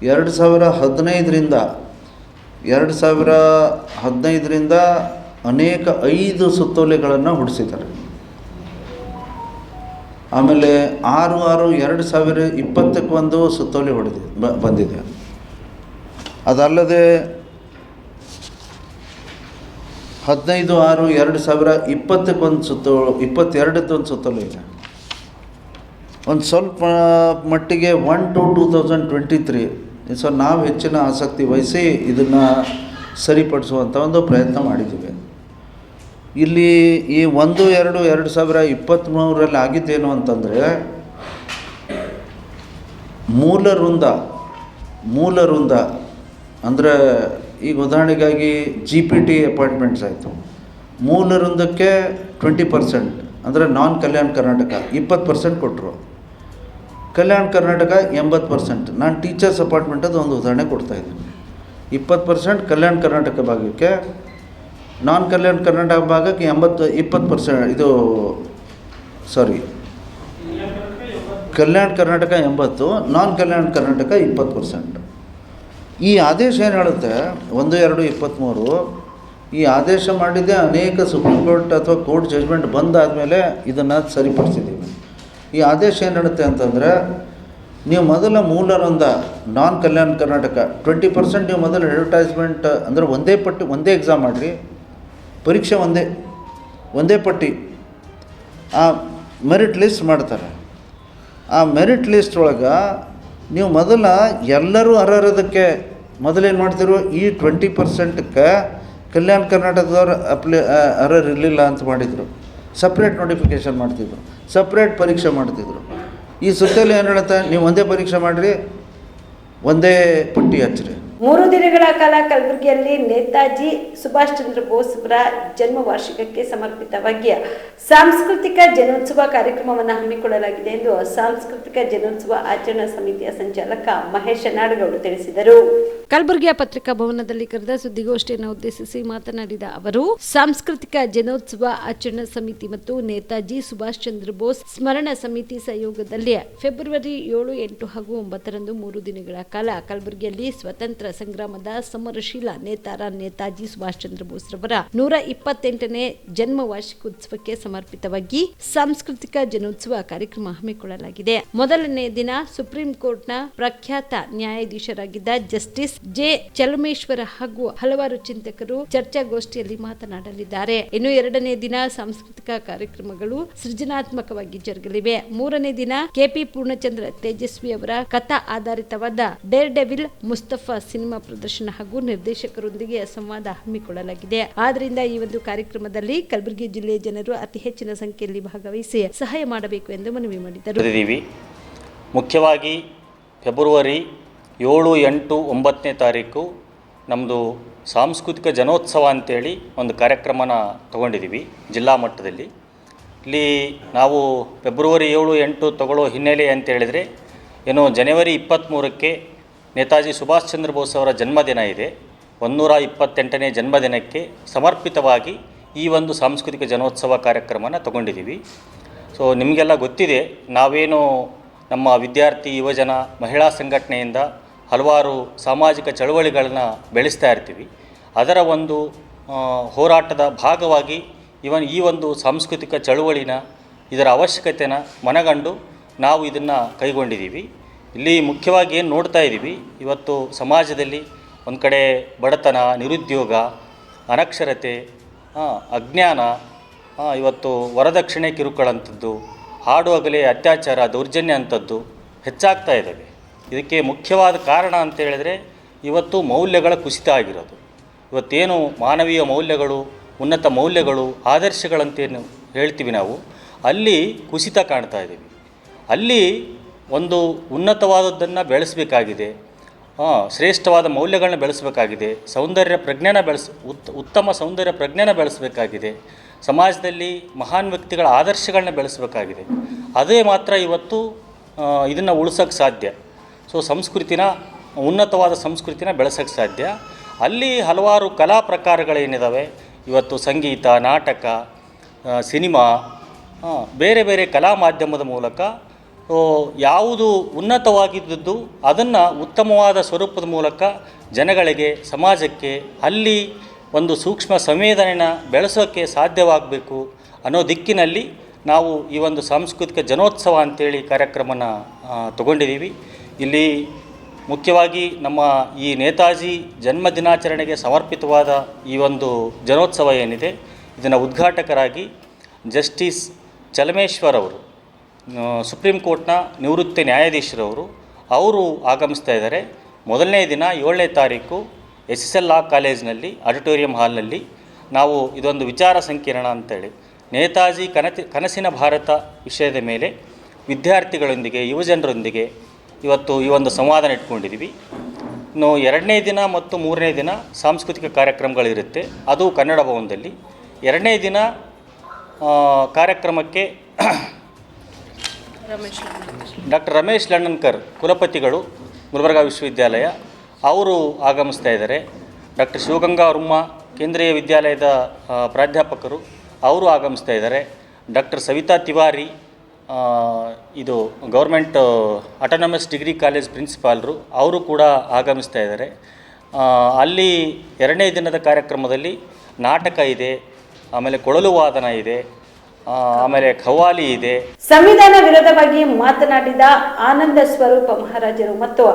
Speaker 7: 2015ರಿಂದ ಅನೇಕ 5 ಸುತ್ತೋಲೆಗಳನ್ನು ಹೊರಡಿಸಿದ್ದಾರೆ. ಆಮೇಲೆ 6/6/2020 ಒಂದು ಸುತ್ತೋಲೆ ಬಂದಿದೆ. ಅದಲ್ಲದೆ 15/6/2020 ಒಂದು 22 ಸುತ್ತೋಲೆ ಇದೆ. ಒಂದು ಸ್ವಲ್ಪ ಮಟ್ಟಿಗೆ 1 to 2023 ಸೊ ನಾವು ಹೆಚ್ಚಿನ ಆಸಕ್ತಿ ವಹಿಸಿ ಇದನ್ನು ಸರಿಪಡಿಸುವಂಥ ಒಂದು ಪ್ರಯತ್ನ ಮಾಡಿದ್ದೀವಿ. ಇಲ್ಲಿ ಈ 1/2/2023 ಆಗಿದ್ದೇನು ಅಂತಂದರೆ ಮೂಲ ವೃಂದ ಅಂದರೆ ಈಗ ಉದಾಹರಣೆಗಾಗಿ GPT ಅಪಾಯಿಂಟ್ಮೆಂಟ್ಸ್ ಆಯಿತು. ಮೂಲ ವೃಂದಕ್ಕೆ 20% ಅಂದರೆ ನಾನ್ ಕಲ್ಯಾಣ ಕರ್ನಾಟಕ 20% ಕೊಟ್ಟರು, ಕಲ್ಯಾಣ ಕರ್ನಾಟಕ 80%. ನಾನು ಟೀಚರ್ಸ್ ಅಪಾಯಿಂಟ್ಮೆಂಟದ್ದು ಒಂದು ಉದಾಹರಣೆ ಕೊಡ್ತಾಯಿದ್ದೀನಿ. 20% ಕಲ್ಯಾಣ ಕರ್ನಾಟಕ ಭಾಗಕ್ಕೆ, ನಾನ್ ಕಲ್ಯಾಣ ಕರ್ನಾಟಕ ಭಾಗಕ್ಕೆ 20% ಕಲ್ಯಾಣ ಕರ್ನಾಟಕ 80, ನಾನ್ ಕಲ್ಯಾಣ ಕರ್ನಾಟಕ 20%. ಈ ಆದೇಶ ಏನು ಹೇಳುತ್ತೆ 1/2/23 ಈ ಆದೇಶ ಮಾಡಿದ್ದೆ ಅನೇಕ ಸುಪ್ರೀಂ ಕೋರ್ಟ್ ಅಥವಾ ಕೋರ್ಟ್ ಜಜ್ಮೆಂಟ್ ಬಂದಾದಮೇಲೆ ಇದನ್ನು ಸರಿಪಡಿಸಿದ್ದೀವಿ. ಈ ಆದೇಶ ಏನು ಹೇಳುತ್ತೆ ಅಂತಂದರೆ ನೀವು ಮೊದಲ ಮೂಲ ವೃಂದ ನಾನ್ ಕಲ್ಯಾಣ ಕರ್ನಾಟಕ 20% ನೀವು ಮೊದಲು ಅಡ್ವರ್ಟೈಸ್ಮೆಂಟ್ ಅಂದರೆ ಒಂದೇ ಎಕ್ಸಾಮ್ ಮಾಡಿರಿ, ಪರೀಕ್ಷೆ ಒಂದೇ ಪಟ್ಟಿ ಆ ಮೆರಿಟ್ ಲಿಸ್ಟ್ ಮಾಡ್ತಾರೆ. ಆ ಮೆರಿಟ್ ಲಿಸ್ಟ್ ಒಳಗೆ ನೀವು ಮೊದಲ ಎಲ್ಲರೂ ಅರ್ಹರದಕ್ಕೆ ಮೊದಲೇನು ಮಾಡ್ತಿರೋ ಈ 20%ಕ್ಕೆ ಕಲ್ಯಾಣ ಕರ್ನಾಟಕದವ್ರು ಅರ್ಹರಿರಲಿಲ್ಲ ಅಂತ ಮಾಡಿದರು. ಸಪ್ರೇಟ್ ನೋಟಿಫಿಕೇಷನ್ ಮಾಡ್ತಿದ್ರು, ಸಪ್ರೇಟ್ ಪರೀಕ್ಷೆ ಮಾಡ್ತಿದ್ರು. ಈ ಸುತ್ತಲೂ ಏನು ಹೇಳುತ್ತೆ, ನೀವು ಒಂದೇ ಪರೀಕ್ಷೆ ಮಾಡಿರಿ, ಒಂದೇ ಪಟ್ಟಿ ಹಚ್ಚಿರಿ.
Speaker 1: 3 ದಿನಗಳ ಕಾಲ ಕಲಬುರಗಿಯಲ್ಲಿ ನೇತಾಜಿ ಸುಭಾಷ್ ಚಂದ್ರ ಬೋಸ್ ಅವರ ಜನ್ಮ ವಾರ್ಷಿಕಕ್ಕೆ ಸಮರ್ಪಿತವಾಗಿ ಸಾಂಸ್ಕೃತಿಕ ಜನೋತ್ಸವ ಕಾರ್ಯಕ್ರಮವನ್ನು ಹಮ್ಮಿಕೊಳ್ಳಲಾಗಿದೆ ಎಂದು ಸಾಂಸ್ಕೃತಿಕ ಜನೋತ್ಸವ ಆಚರಣಾ ಸಮಿತಿಯ ಸಂಚಾಲಕ ಮಹೇಶ ನಾಡಗೌಡ ತಿಳಿಸಿದರು. ಕಲಬುರಗಿಯ ಪತ್ರಿಕಾ ಭವನದಲ್ಲಿ ಕರೆದ ಸುದ್ದಿಗೋಷ್ಠಿಯನ್ನು ಉದ್ದೇಶಿಸಿ ಮಾತನಾಡಿದ ಅವರು, ಸಾಂಸ್ಕೃತಿಕ ಜನೋತ್ಸವ ಆಚರಣಾ ಸಮಿತಿ ಮತ್ತು ನೇತಾಜಿ ಸುಭಾಷ್ ಚಂದ್ರ ಬೋಸ್ ಸ್ಮರಣ ಸಮಿತಿ ಸಹಯೋಗದಲ್ಲಿ ಫೆಬ್ರವರಿ 7, 8 ಹಾಗೂ 9ರಂದು 3 ದಿನಗಳ ಕಾಲ ಕಲಬುರಗಿಯಲ್ಲಿ ಸ್ವತಂತ್ರ ಸಂಗ್ರಾಮದ ಸಮರಶೀಲ ನೇತಾರ ನೇತಾಜಿ ಸುಭಾಷ್ ಚಂದ್ರ ಬೋಸ್ ರವರ 128ನೇ ಜನ್ಮ ವಾರ್ಷಿಕೋತ್ಸವಕ್ಕೆ ಸಮರ್ಪಿತವಾಗಿ ಸಾಂಸ್ಕೃತಿಕ ಜನೋತ್ಸವ ಕಾರ್ಯಕ್ರಮ ಹಮ್ಮಿಕೊಳ್ಳಲಾಗಿದೆ. ಮೊದಲನೇ ದಿನ ಸುಪ್ರೀಂ ಕೋರ್ಟ್ನ ಪ್ರಖ್ಯಾತ ನ್ಯಾಯಾಧೀಶರಾಗಿದ್ದ ಜಸ್ಟಿಸ್ ಜೆ ಚಲಮೇಶ್ವರ ಹಾಗೂ ಹಲವಾರು ಚಿಂತಕರು ಚರ್ಚಾಗೋಷ್ಠಿಯಲ್ಲಿ ಮಾತನಾಡಲಿದ್ದಾರೆ. ಇನ್ನು 2ನೇ ದಿನ ಸಾಂಸ್ಕೃತಿಕ ಕಾರ್ಯಕ್ರಮಗಳು ಸೃಜನಾತ್ಮಕವಾಗಿ ಜರುಗಲಿವೆ. 3ನೇ ದಿನ KP ಪೂರ್ಣಚಂದ್ರ ತೇಜಸ್ವಿ ಅವರ ಕಥಾ ಆಧಾರಿತವಾದ ಡೇರ್ ಡೆವಿಲ್ ಮುಸ್ತಫಾ ಸಿನಿಮಾ ಪ್ರದರ್ಶನ ಹಾಗೂ ನಿರ್ದೇಶಕರೊಂದಿಗೆ ಸಂವಾದ ಹಮ್ಮಿಕೊಳ್ಳಲಾಗಿದೆ. ಆದ್ದರಿಂದ ಈ ಒಂದು ಕಾರ್ಯಕ್ರಮದಲ್ಲಿ ಕಲಬುರಗಿ ಜಿಲ್ಲೆಯ ಜನರು ಅತಿ ಹೆಚ್ಚಿನ ಸಂಖ್ಯೆಯಲ್ಲಿ ಭಾಗವಹಿಸಿ ಸಹಾಯ ಮಾಡಬೇಕು ಎಂದು ಮನವಿ ಮಾಡಿದರು.
Speaker 8: ಮುಖ್ಯವಾಗಿ ಫೆಬ್ರವರಿ 7, 8, 9ನೇ ತಾರೀಕು ನಮ್ಮದು ಸಾಂಸ್ಕೃತಿಕ ಜನೋತ್ಸವ ಅಂತೇಳಿ ಒಂದು ಕಾರ್ಯಕ್ರಮನ ತಗೊಂಡಿದ್ದೀವಿ ಜಿಲ್ಲಾ ಮಟ್ಟದಲ್ಲಿ. ಇಲ್ಲಿ ನಾವು ಫೆಬ್ರವರಿ 7, 8 ತಗೊಳ್ಳೋ ಹಿನ್ನೆಲೆ ಅಂತೇಳಿದರೆ ಏನು ಜನವರಿ 23ಕ್ಕೆ ನೇತಾಜಿ ಸುಭಾಷ್ ಚಂದ್ರ ಬೋಸ್ ಅವರ ಜನ್ಮದಿನ ಇದೆ. 128ನೇ ಜನ್ಮದಿನಕ್ಕೆ ಸಮರ್ಪಿತವಾಗಿ ಈ ಒಂದು ಸಾಂಸ್ಕೃತಿಕ ಜನೋತ್ಸವ ಕಾರ್ಯಕ್ರಮನ ತಗೊಂಡಿದ್ದೀವಿ. ಸೊ ನಿಮಗೆಲ್ಲ ಗೊತ್ತಿದೆ, ನಾವೇನು ನಮ್ಮ ವಿದ್ಯಾರ್ಥಿ ಯುವಜನ ಮಹಿಳಾ ಸಂಘಟನೆಯಿಂದ ಹಲವಾರು ಸಾಮಾಜಿಕ ಚಳವಳಿಗಳನ್ನ ಬೆಳೆಸ್ತಾ ಇರ್ತೀವಿ. ಅದರ ಒಂದು ಹೋರಾಟದ ಭಾಗವಾಗಿ ಈ ಒಂದು ಸಾಂಸ್ಕೃತಿಕ ಚಳವಳಿನ ಇದರ ಅವಶ್ಯಕತೆನ ಮನಗಂಡು ನಾವು ಇದನ್ನು ಕೈಗೊಂಡಿದ್ದೀವಿ. ಇಲ್ಲಿ ಮುಖ್ಯವಾಗಿ ಏನು ನೋಡ್ತಾ ಇದ್ದೀವಿ, ಇವತ್ತು ಸಮಾಜದಲ್ಲಿ ಒಂದು ಕಡೆ ಬಡತನ, ನಿರುದ್ಯೋಗ, ಅನಕ್ಷರತೆ, ಅಜ್ಞಾನ, ಇವತ್ತು ವರದಕ್ಷಿಣೆ ಕಿರುಕುಳಂಥದ್ದು, ಹಾಡು ಹಗಲೇ ಅತ್ಯಾಚಾರ, ದೌರ್ಜನ್ಯ ಅಂಥದ್ದು ಹೆಚ್ಚಾಗ್ತಾ ಇದ್ದಾವೆ. ಇದಕ್ಕೆ ಮುಖ್ಯವಾದ ಕಾರಣ ಅಂತ ಹೇಳಿದ್ರೆ ಇವತ್ತು ಮೌಲ್ಯಗಳ ಕುಸಿತ ಆಗಿರೋದು. ಇವತ್ತೇನು ಮಾನವೀಯ ಮೌಲ್ಯಗಳು, ಉನ್ನತ ಮೌಲ್ಯಗಳು, ಆದರ್ಶಗಳಂತೇನು ಹೇಳ್ತೀವಿ ನಾವು, ಅಲ್ಲಿ ಕುಸಿತ ಕಾಣ್ತಾ ಇದ್ದೀವಿ. ಅಲ್ಲಿ ಒಂದು ಉನ್ನತವಾದದ್ದನ್ನು ಬೆಳೆಸಬೇಕಾಗಿದೆ. ಶ್ರೇಷ್ಠವಾದ ಮೌಲ್ಯಗಳನ್ನ ಬೆಳೆಸಬೇಕಾಗಿದೆ, ಸೌಂದರ್ಯ ಪ್ರಜ್ಞೆನ ಉತ್ತಮ ಸೌಂದರ್ಯ ಪ್ರಜ್ಞೆನ ಬೆಳೆಸಬೇಕಾಗಿದೆ, ಸಮಾಜದಲ್ಲಿ ಮಹಾನ್ ವ್ಯಕ್ತಿಗಳ ಆದರ್ಶಗಳನ್ನ ಬೆಳೆಸಬೇಕಾಗಿದೆ. ಅದೇ ಮಾತ್ರ ಇವತ್ತು ಇದನ್ನು ಉಳಿಸೋಕ್ಕೆ ಸಾಧ್ಯ. ಸೊ ಸಂಸ್ಕೃತಿನ, ಉನ್ನತವಾದ ಸಂಸ್ಕೃತಿನ ಬೆಳೆಸೋಕ್ಕೆ ಸಾಧ್ಯ. ಅಲ್ಲಿ ಹಲವಾರು ಕಲಾ ಪ್ರಕಾರಗಳೇನಿದ್ದಾವೆ ಇವತ್ತು, ಸಂಗೀತ, ನಾಟಕ, ಸಿನಿಮಾ, ಬೇರೆ ಬೇರೆ ಕಲಾ ಮಾಧ್ಯಮದ ಮೂಲಕ ಯಾವುದು ಉನ್ನತವಾಗಿದ್ದದ್ದು ಅದನ್ನು ಉತ್ತಮವಾದ ಸ್ವರೂಪದ ಮೂಲಕ ಜನಗಳಿಗೆ, ಸಮಾಜಕ್ಕೆ ಅಲ್ಲಿ ಒಂದು ಸೂಕ್ಷ್ಮ ಸಂವೇದನೆನ ಬೆಳೆಸೋಕ್ಕೆ ಸಾಧ್ಯವಾಗಬೇಕು ಅನ್ನೋ ದಿಕ್ಕಿನಲ್ಲಿ ನಾವು ಈ ಒಂದು ಸಾಂಸ್ಕೃತಿಕ ಜನೋತ್ಸವ ಅಂತೇಳಿ ಕಾರ್ಯಕ್ರಮನ ತಗೊಂಡಿದ್ದೀವಿ. ಇಲ್ಲಿ ಮುಖ್ಯವಾಗಿ ನಮ್ಮ ಈ ನೇತಾಜಿ ಜನ್ಮದಿನಾಚರಣೆಗೆ ಸಮರ್ಪಿತವಾದ ಈ ಒಂದು ಜನೋತ್ಸವ ಏನಿದೆ, ಇದನ್ನು ಉದ್ಘಾಟಕರಾಗಿ ಜಸ್ಟಿಸ್ ಚಲಮೇಶ್ವರ್ ಅವರು, ಸುಪ್ರೀಂ ಕೋರ್ಟ್ನ ನಿವೃತ್ತ ನ್ಯಾಯಾಧೀಶರವರು ಅವರು ಆಗಮಿಸ್ತಾ ಇದ್ದಾರೆ. ಮೊದಲನೇ ದಿನ 7ನೇ ತಾರೀಕು SSL ಲಾ ಕಾಲೇಜಿನಲ್ಲಿ ಆಡಿಟೋರಿಯಂ ಹಾಲ್ನಲ್ಲಿ ನಾವು ಇದೊಂದು ವಿಚಾರ ಸಂಕಿರಣ ಅಂತೇಳಿ ನೇತಾಜಿ ಕನಸಿನ ಭಾರತ ವಿಷಯದ ಮೇಲೆ ವಿದ್ಯಾರ್ಥಿಗಳೊಂದಿಗೆ, ಯುವಜನರೊಂದಿಗೆ ಇವತ್ತು ಈ ಒಂದು ಸಂವಾದ ಇಟ್ಕೊಂಡಿದ್ದೀವಿ. ಇನ್ನು 2ನೇ ದಿನ ಮತ್ತು 3ನೇ ದಿನ ಸಾಂಸ್ಕೃತಿಕ ಕಾರ್ಯಕ್ರಮಗಳಿರುತ್ತೆ, ಅದು ಕನ್ನಡ ಭವನದಲ್ಲಿ. 2ನೇ ದಿನ ಕಾರ್ಯಕ್ರಮಕ್ಕೆ ಡಾಕ್ಟರ್ ರಮೇಶ್ ಲಣ್ಣನ್ಕರ್ ಕುಲಪತಿಗಳು, ಗುಲ್ಬರ್ಗಾ ವಿಶ್ವವಿದ್ಯಾಲಯ, ಅವರು ಆಗಮಿಸ್ತಾ ಇದ್ದಾರೆ. ಡಾಕ್ಟರ್ ಶಿವಗಂಗಾ ವರ್ಮ ಕೇಂದ್ರೀಯ ವಿದ್ಯಾಲಯದ ಪ್ರಾಧ್ಯಾಪಕರು, ಅವರು ಆಗಮಿಸ್ತಾ ಇದ್ದಾರೆ. ಡಾಕ್ಟರ್ ಸವಿತಾ ತಿವಾರಿ, ಇದು ಗೌರ್ಮೆಂಟ್ ಆಟೋನಮಸ್ ಡಿಗ್ರಿ ಕಾಲೇಜ್ ಪ್ರಿನ್ಸಿಪಾಲರು, ಅವರು ಕೂಡ ಆಗಮಿಸ್ತಾ ಇದ್ದಾರೆ. ಅಲ್ಲಿ 2ನೇ ದಿನದ ಕಾರ್ಯಕ್ರಮದಲ್ಲಿ ನಾಟಕ ಇದೆ, ಆಮೇಲೆ ಕೊಳಲು ವಾದನ ಇದೆ, ಆಮೇಲೆ ಖವಾಲಿ ಇದೆ.
Speaker 1: ಸಂವಿಧಾನ ವಿರೋಧವಾಗಿ ಮಾತನಾಡಿದ ಆನಂದ ಸ್ವರೂಪ ಮಹಾರಾಜರು ಮತ್ತು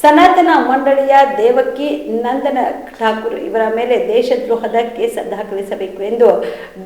Speaker 1: ಸನಾತನ ಮಂಡಳಿಯ ದೇವಕಿ ನಂದನ ಠಾಕೂರ್ ಇವರ ಮೇಲೆ ದೇಶದ್ರೋಹದ ಕೇಸ್ ದಾಖಲಿಸಬೇಕು ಎಂದು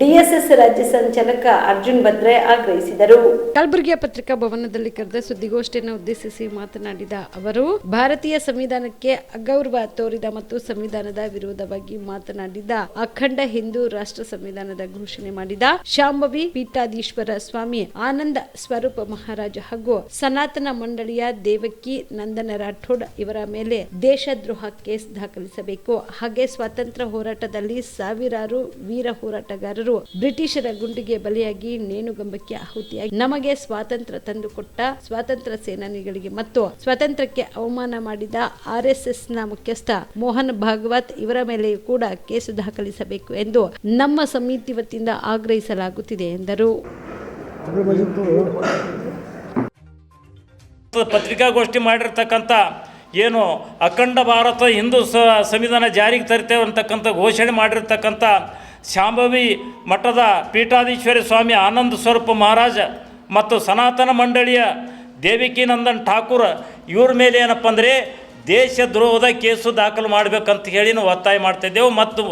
Speaker 1: DSS ರಾಜ್ಯ ಸಂಚಾಲಕ ಅರ್ಜುನ್ ಭದ್ರೆ ಆಗ್ರಹಿಸಿದರು. ಕಲಬುರಗಿಯ ಪತ್ರಿಕಾ ಭವನದಲ್ಲಿ ಕರೆದ ಸುದ್ದಿಗೋಷ್ಠಿಯನ್ನು ಉದ್ದೇಶಿಸಿ ಮಾತನಾಡಿದ ಅವರು, ಭಾರತೀಯ ಸಂವಿಧಾನಕ್ಕೆ ಅಗೌರವ ತೋರಿದ ಮತ್ತು ಸಂವಿಧಾನದ ವಿರೋಧವಾಗಿ ಮಾತನಾಡಿದ, ಅಖಂಡ ಹಿಂದೂ ರಾಷ್ಟ್ರ ಸಂವಿಧಾನದ ಘೋಷಣೆ ಮಾಡಿದ ಶಾಂಭವಿ ಪೀಠಾಧೀಶ್ವರ ಸ್ವಾಮಿ ಆನಂದ ಸ್ವರೂಪ ಮಹಾರಾಜ ಹಾಗೂ ಸನಾತನ ಮಂಡಳಿಯ ದೇವಕಿ ನಂದನ ರಾಠೋಡ್ ಇವರ ಮೇಲೆ ದೇಶದ್ರೋಹ ಕೇಸ್ ದಾಖಲಿಸಬೇಕು. ಹಾಗೆ ಸ್ವಾತಂತ್ರ್ಯ ಹೋರಾಟದಲ್ಲಿ ಸಾವಿರಾರು ವೀರ ಹೋರಾಟಗಾರರು ಬ್ರಿಟಿಷರ ಗುಂಡಿಗೆ ಬಲಿಯಾಗಿ ನೇಣುಗಂಬಕ್ಕೆ ಆಹುತಿಯಾಗಿ ನಮಗೆ ಸ್ವಾತಂತ್ರ್ಯ ತಂದುಕೊಟ್ಟ ಸ್ವಾತಂತ್ರ್ಯ ಸೇನಾನಿಗಳಿಗೆ ಮತ್ತು ಸ್ವಾತಂತ್ರ್ಯಕ್ಕೆ ಅವಮಾನ ಮಾಡಿದ RSSನ ಮುಖ್ಯಸ್ಥ ಮೋಹನ್ ಭಾಗವತ್ ಇವರ ಮೇಲೆ ಕೂಡ ಕೇಸು ದಾಖಲಿಸಬೇಕು ಎಂದು ನಮ್ಮ ಸಮಿತಿ ವತಿಯಿಂದ ಆಗ್ರಹಿಸಲಾಗುತ್ತಿದೆ ಎಂದರು.
Speaker 9: ಪತ್ರಿಕಾಗೋಷ್ಠಿ ಮಾಡಿರ್ತಕ್ಕಂಥ ಏನು ಅಖಂಡ ಭಾರತ ಹಿಂದೂ ಸಂವಿಧಾನ ಜಾರಿಗೆ ತರ್ತೇವೆ ಅಂತಕ್ಕಂಥ ಘೋಷಣೆ ಮಾಡಿರ್ತಕ್ಕಂಥ ಶಾಂಭವಿ ಮಠದ ಪೀಠಾಧೀಶ್ವರಿ ಸ್ವಾಮಿ ಆನಂದ ಸ್ವರೂಪ ಮಹಾರಾಜ ಮತ್ತು ಸನಾತನ ಮಂಡಳಿಯ ದೇವಕಿ ನಂದನ್ ಠಾಕೂರ್ ಇವ್ರ ಮೇಲೆ ಏನಪ್ಪ ಅಂದರೆ ದೇಶದ್ರೋಹದ ಕೇಸು ದಾಖಲು ಮಾಡಬೇಕಂತ ಹೇಳಿ ನಾವು ಒತ್ತಾಯ ಮಾಡ್ತಾಯಿದ್ದೆವು ಮತ್ತು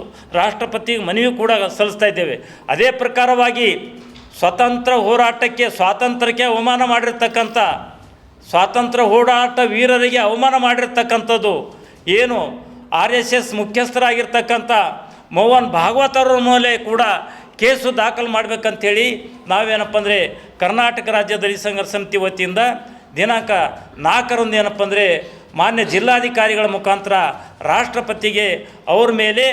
Speaker 9: ರಾಷ್ಟ್ರಪತಿಗೆ ಮನವಿ ಕೂಡ ಸಲ್ಲಿಸ್ತಾ ಇದ್ದೇವೆ. ಅದೇ ಪ್ರಕಾರವಾಗಿ ಸ್ವಾತಂತ್ರ್ಯಕ್ಕೆ ಅವಮಾನ ಮಾಡಿರ್ತಕ್ಕಂಥ ಸ್ವಾತಂತ್ರ್ಯ ಹೋರಾಟ ವೀರರಿಗೆ ಅವಮಾನ ಮಾಡಿರ್ತಕ್ಕಂಥದ್ದು ಏನು RSS ಮುಖ್ಯಸ್ಥರಾಗಿರ್ತಕ್ಕಂಥ ಮೋಹನ್ ಭಾಗವತರ ಮೇಲೆ ಕೂಡ ಕೇಸು ದಾಖಲು ಮಾಡಬೇಕಂತೇಳಿ ನಾವೇನಪ್ಪ ಅಂದರೆ ಕರ್ನಾಟಕ ರಾಜ್ಯ ದಲಿತ ಸಂಘರ್ಷ ಸಮಿತಿ ವತಿಯಿಂದ ದಿನಾಂಕ 4ರಂದು ಏನಪ್ಪ ಅಂದರೆ ಮಾನ್ಯ ಜಿಲ್ಲಾಧಿಕಾರಿಗಳ ಮುಖಾಂತರ ರಾಷ್ಟ್ರಪತಿಗೆ ಅವ್ರ ಮೇಲೆ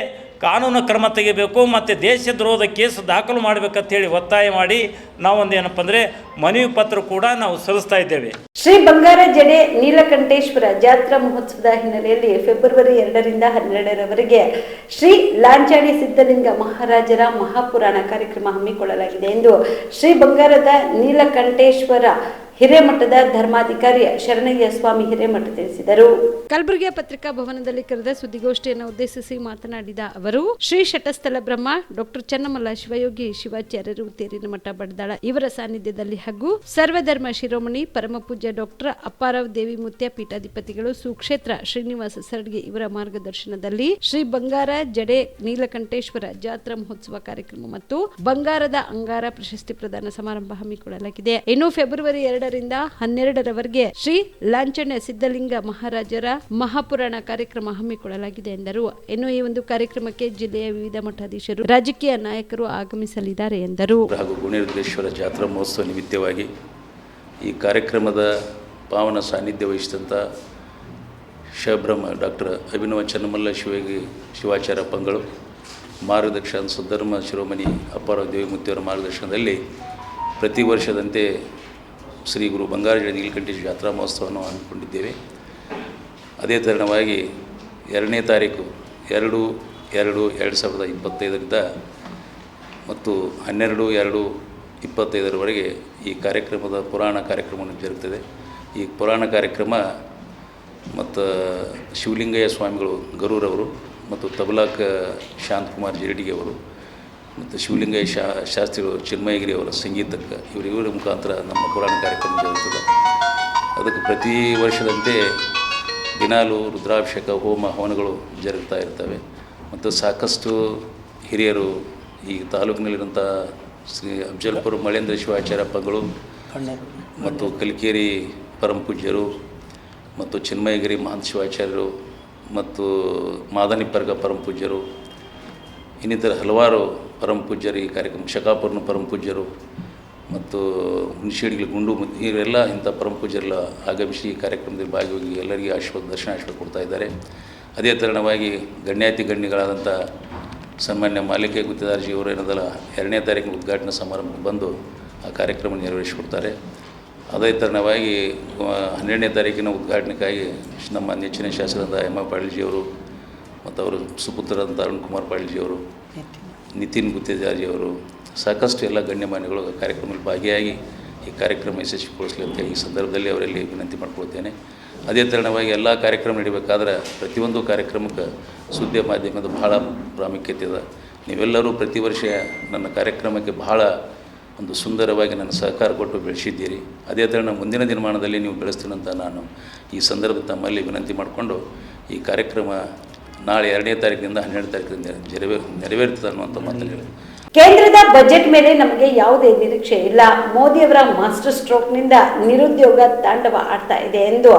Speaker 9: ಕಾನೂನು ಕ್ರಮ ತೆಗಿಬೇಕು ಮತ್ತು ದೇಶದ್ರೋಹದ ಕೇಸು ದಾಖಲು ಮಾಡಬೇಕಂತೇಳಿ ಒತ್ತಾಯ ಮಾಡಿ ನಾವೊಂದು ಏನಪ್ಪ ಅಂದರೆ ಮನವಿ ಪತ್ರ ಕೂಡ ನಾವು ಸಲ್ಲಿಸ್ತಾ ಇದ್ದೇವೆ.
Speaker 1: ಶ್ರೀ ಬಂಗಾರ ಜಡೆ ನೀಲಕಂಠೇಶ್ವರ ಜಾತ್ರಾ ಮಹೋತ್ಸವದ ಹಿನ್ನೆಲೆಯಲ್ಲಿ ಫೆಬ್ರವರಿ 2ರಿಂದ 12ರವರೆಗೆ ಶ್ರೀ ಲಾಂಚಾಣಿ ಸಿದ್ಧಲಿಂಗ ಮಹಾರಾಜರ ಮಹಾಪುರಾಣ ಕಾರ್ಯಕ್ರಮ ಹಮ್ಮಿಕೊಳ್ಳಲಾಗಿದೆ ಎಂದು ಶ್ರೀ ಬಂಗಾರದ ನೀಲಕಂಠೇಶ್ವರ ಹಿರೇಮಠದ ಧರ್ಮಾಧಿಕಾರಿ ಶರಣಯ್ಯ ಸ್ವಾಮಿ ಹಿರೇಮಠ ತಿಳಿಸಿದರು. ಕಲಬುರಗಿಯ ಪತ್ರಿಕಾ ಭವನದಲ್ಲಿ ಕರೆದ ಸುದ್ದಿಗೋಷ್ಠಿಯನ್ನು ಉದ್ದೇಶಿಸಿ ಮಾತನಾಡಿದ ಅವರು, ಶ್ರೀ ಶಟಸ್ಥಲ ಬ್ರಹ್ಮ ಡಾಕ್ಟರ್ ಚನ್ನಮಲ್ಲ ಶಿವಯೋಗಿ ಶಿವಾಚಾರ್ಯರು ತೇರಿನ ಮಠ ಬಡದಾಳ ಇವರ ಸಾನ್ನಿಧ್ಯದಲ್ಲಿ ಹಾಗೂ ಸರ್ವಧರ್ಮ ಶಿರೋಮಣಿ ಪರಮ ಪೂಜ್ಯ ಡಾಕ್ಟರ್ ಅಪ್ಪಾರಾವ್ ದೇವಿ ಮುತ್ಯ ಪೀಠಾಧಿಪತಿಗಳು ಸುಕ್ಷೇತ್ರ ಶ್ರೀನಿವಾಸ ಸರಡ್ಗಿ ಇವರ ಮಾರ್ಗದರ್ಶನದಲ್ಲಿ ಶ್ರೀ ಬಂಗಾರ ಜಡೆ ನೀಲಕಂಠೇಶ್ವರ ಜಾತ್ರಾ ಮಹೋತ್ಸವ ಕಾರ್ಯಕ್ರಮ ಮತ್ತು ಬಂಗಾರದ ಅಂಗಾರ ಪ್ರಶಸ್ತಿ ಪ್ರದಾನ ಸಮಾರಂಭ ಹಮ್ಮಿಕೊಳ್ಳಲಾಗಿದೆ. ಇನ್ನು ಫೆಬ್ರವರಿ 2ರಿಂದ 12ರವರೆಗೆ ಶ್ರೀ ಲಾಂಛನ ಸಿದ್ಧಲಿಂಗ ಮಹಾರಾಜರ ಮಹಾಪುರಾಣ ಕಾರ್ಯಕ್ರಮ ಹಮ್ಮಿಕೊಳ್ಳಲಾಗಿದೆ ಎಂದರು. ಇನ್ನು ಈ ಒಂದು ಕಾರ್ಯಕ್ರಮಕ್ಕೆ ಜಿಲ್ಲೆಯ ವಿವಿಧ ಮಠಾಧೀಶರು, ರಾಜಕೀಯ ನಾಯಕರು ಆಗಮಿಸಲಿದ್ದಾರೆ ಎಂದರು.
Speaker 10: ಹಾಗೂ ಗುಣೇಶ್ವರ ಜಾತ್ರಾ ಮಹೋತ್ಸವ ನಿಮಿತ್ತವಾಗಿ ಈ ಕಾರ್ಯಕ್ರಮದ ಪಾವನ ಸಾನ್ನಿಧ್ಯ ವಹಿಸಿದಂಥ ಶಬ್ರಹ್ಮ ಡಾಕ್ಟರ್ ಅಭಿನವ ಚನ್ನಮಲ್ಲ ಶಿವಾಚಾರ್ಯ ಪಂಗಳು ಮಾರ್ಗದರ್ಶನ ಸುಧರ್ಮ ಶಿರೋಮಣಿ ಅಪ್ಪಾರ ದೇವಿಮೂರ್ತಿಯವರ ಮಾರ್ಗದರ್ಶನದಲ್ಲಿ ಪ್ರತಿ ವರ್ಷದಂತೆ ಶ್ರೀ ಗುರು ಬಂಗಾರಜ ನೀಲಕಂಠೇಶ್ವರ ಜಾತ್ರಾ ಮಹೋತ್ಸವವನ್ನು ಹಮ್ಮಿಕೊಂಡಿದ್ದೇವೆ. ಅದೇ ತರಹವಾಗಿ 2ನೇ ತಾರೀಕು 2/2/2025ರಿಂದ ಮತ್ತು 12/2/25ರವರೆಗೆ ಈ ಕಾರ್ಯಕ್ರಮದ ಪುರಾಣ ಕಾರ್ಯಕ್ರಮವನ್ನು ಜರುಗುತ್ತದೆ. ಈ ಪುರಾಣ ಕಾರ್ಯಕ್ರಮ ಮತ್ತು ಶಿವಲಿಂಗಯ್ಯ ಸ್ವಾಮಿಗಳು ಗರೂರವರು ಮತ್ತು ತಬಲಾಕ್ ಶಾಂತಕುಮಾರ್ ಜಿರಡಿಗೆ ಅವರು ಮತ್ತು ಶಿವಲಿಂಗಯ್ಯ ಶಾಸ್ತ್ರಿಗಳು ಚಿನ್ಮಯಗಿರಿ ಅವರ ಸಂಗೀತಕ್ಕೆ ಇವರ ಮುಖಾಂತರ ನಮ್ಮ ಪುರಾಣ ಕಾರ್ಯಕ್ರಮ ಜರುಗುತ್ತದೆ. ಅದಕ್ಕೆ ಪ್ರತಿ ವರ್ಷದಂತೆ ದಿನಾಲು ರುದ್ರಾಭಿಷೇಕ ಹೋಮ ಹವನಗಳು ಜರುಗ್ತಾ ಇರ್ತವೆ ಮತ್ತು ಸಾಕಷ್ಟು ಹಿರಿಯರು ಈ ತಾಲೂಕಿನಲ್ಲಿರುವಂಥ ಶ್ರೀ ಅಫಜಲ್ಪುರ ಮಳೇಂದ್ರ ಶಿವಾಚಾರ್ಯ ಪಂಗಳು ಮತ್ತು ಕಲಿಕೇರಿ ಪರಮ ಪೂಜ್ಯರು ಮತ್ತು ಚಿನ್ಮಯಗಿರಿ ಮಹಾಂತ ಶಿವಾಚಾರ್ಯರು ಮತ್ತು ಮಾದನಿಪರ್ಗ ಪರಮ ಪೂಜ್ಯರು ಇನ್ನಿತರ ಹಲವಾರು ಪರಮ ಪೂಜ್ಯರು ಈ ಕಾರ್ಯಕ್ರಮ ಶಕಾಪುರ್ನ ಪರಮ ಪೂಜ್ಯರು ಮತ್ತು ಹುಣಶಿಹಳ್ಳಿ ಗುಂಡು ಇವರೆಲ್ಲ ಇಂಥ ಪರಮ ಪೂಜ್ಯರೆಲ್ಲ ಆಗಮಿಸಿ ಈ ಕಾರ್ಯಕ್ರಮದಲ್ಲಿ ಭಾಗವಾಗಿ ಎಲ್ಲರಿಗೂ ದರ್ಶನ ಕೊಡ್ತಾ ಇದ್ದಾರೆ. ಅದೇ ತರಹವಾಗಿ ಗಣ್ಯಾತಿ ಗಣ್ಯಗಳಾದಂಥ ಸನ್ಮಾನ್ಯ ಮಾಲಿಕೆ ಗುತ್ತಿದಾರ್ಜಿ ಅವರು ಏನದಲ್ಲ 2ನೇ ತಾರೀಕಿನ ಉದ್ಘಾಟನಾ ಸಮಾರಂಭಕ್ಕೆ ಬಂದು ಆ ಕಾರ್ಯಕ್ರಮ ನೆರವೇರಿಸಿಕೊಡ್ತಾರೆ. ಅದೇ ತರಹವಾಗಿ 12ನೇ ತಾರೀಕಿನ ಉದ್ಘಾಟನೆಗಾಗಿ ನಮ್ಮ ನೆಚ್ಚಿನ ಶಾಸಕರಾದ ಎಂ ಪಾಟೀಲ್ಜಿಯವರು ಮತ್ತು ಅವರು ಸುಪುತ್ರರಾದಂಥ ಅರುಣ್ ಕುಮಾರ್ ಪಾಟೀಲ್ಜಿಯವರು, ನಿತಿನ್ ಗುತ್ತಿದಾರ್ಜಿಯವರು, ಸಾಕಷ್ಟು ಎಲ್ಲ ಗಣ್ಯಮಾನ್ಯಗಳು ಕಾರ್ಯಕ್ರಮದಲ್ಲಿ ಭಾಗಿಯಾಗಿ ಈ ಕಾರ್ಯಕ್ರಮ ಯಶಸ್ವಿಗೊಳಿಸಲಿ ಅಂತ ಈ ಸಂದರ್ಭದಲ್ಲಿ ಅವರಲ್ಲಿ ವಿನಂತಿ ಮಾಡ್ಕೊಳ್ತೇನೆ. ಅದೇ ತರಹವಾಗಿ ಎಲ್ಲ ಕಾರ್ಯಕ್ರಮ ನಡೀಬೇಕಾದ್ರೆ ಪ್ರತಿಯೊಂದು ಕಾರ್ಯಕ್ರಮಕ್ಕೆ ಸುದ್ದಿ ಮಾಧ್ಯಮದ ಬಹಳ ಪ್ರಾಮುಖ್ಯತೆ ಇದೆ. ನೀವೆಲ್ಲರೂ ಪ್ರತಿ ವರ್ಷ ನನ್ನ ಕಾರ್ಯಕ್ರಮಕ್ಕೆ ಬಹಳ ಒಂದು ಸುಂದರವಾಗಿ ನನ್ನ ಸಹಕಾರ ಕೊಟ್ಟು ಬೆಳೆಸಿದ್ದೀರಿ. ಅದೇ ಥರ ಮುಂದಿನ ದಿನಮಾನದಲ್ಲಿ ನೀವು ಬೆಳೆಸ್ತೀನಂತ ನಾನು ಈ ಸಂದರ್ಭದಲ್ಲಿ ತಮ್ಮಲ್ಲಿ ವಿನಂತಿ ಮಾಡಿಕೊಂಡು ಈ ಕಾರ್ಯಕ್ರಮ ನಾಳೆ 2ನೇ ತಾರೀಕಿನಿಂದ 12ನೇ ತಾರೀಕಿನಿಂದ ನೆರವೇರ್ತದೆ ಅನ್ನುವಂಥ ಮಾತನ್ನು ಹೇಳಿ
Speaker 1: ಕೇಂದ್ರದ ಬಜೆಟ್ ಮೇಲೆ ನಮಗೆ ಯಾವುದೇ ನಿರೀಕ್ಷೆ ಇಲ್ಲ. ಮೋದಿಯವರ ಮಾಸ್ಟರ್ ಸ್ಟ್ರೋಕ್ನಿಂದ ನಿರುದ್ಯೋಗ ತಾಂಡವ ಆಡ್ತಾ ಇದೆ ಎಂದು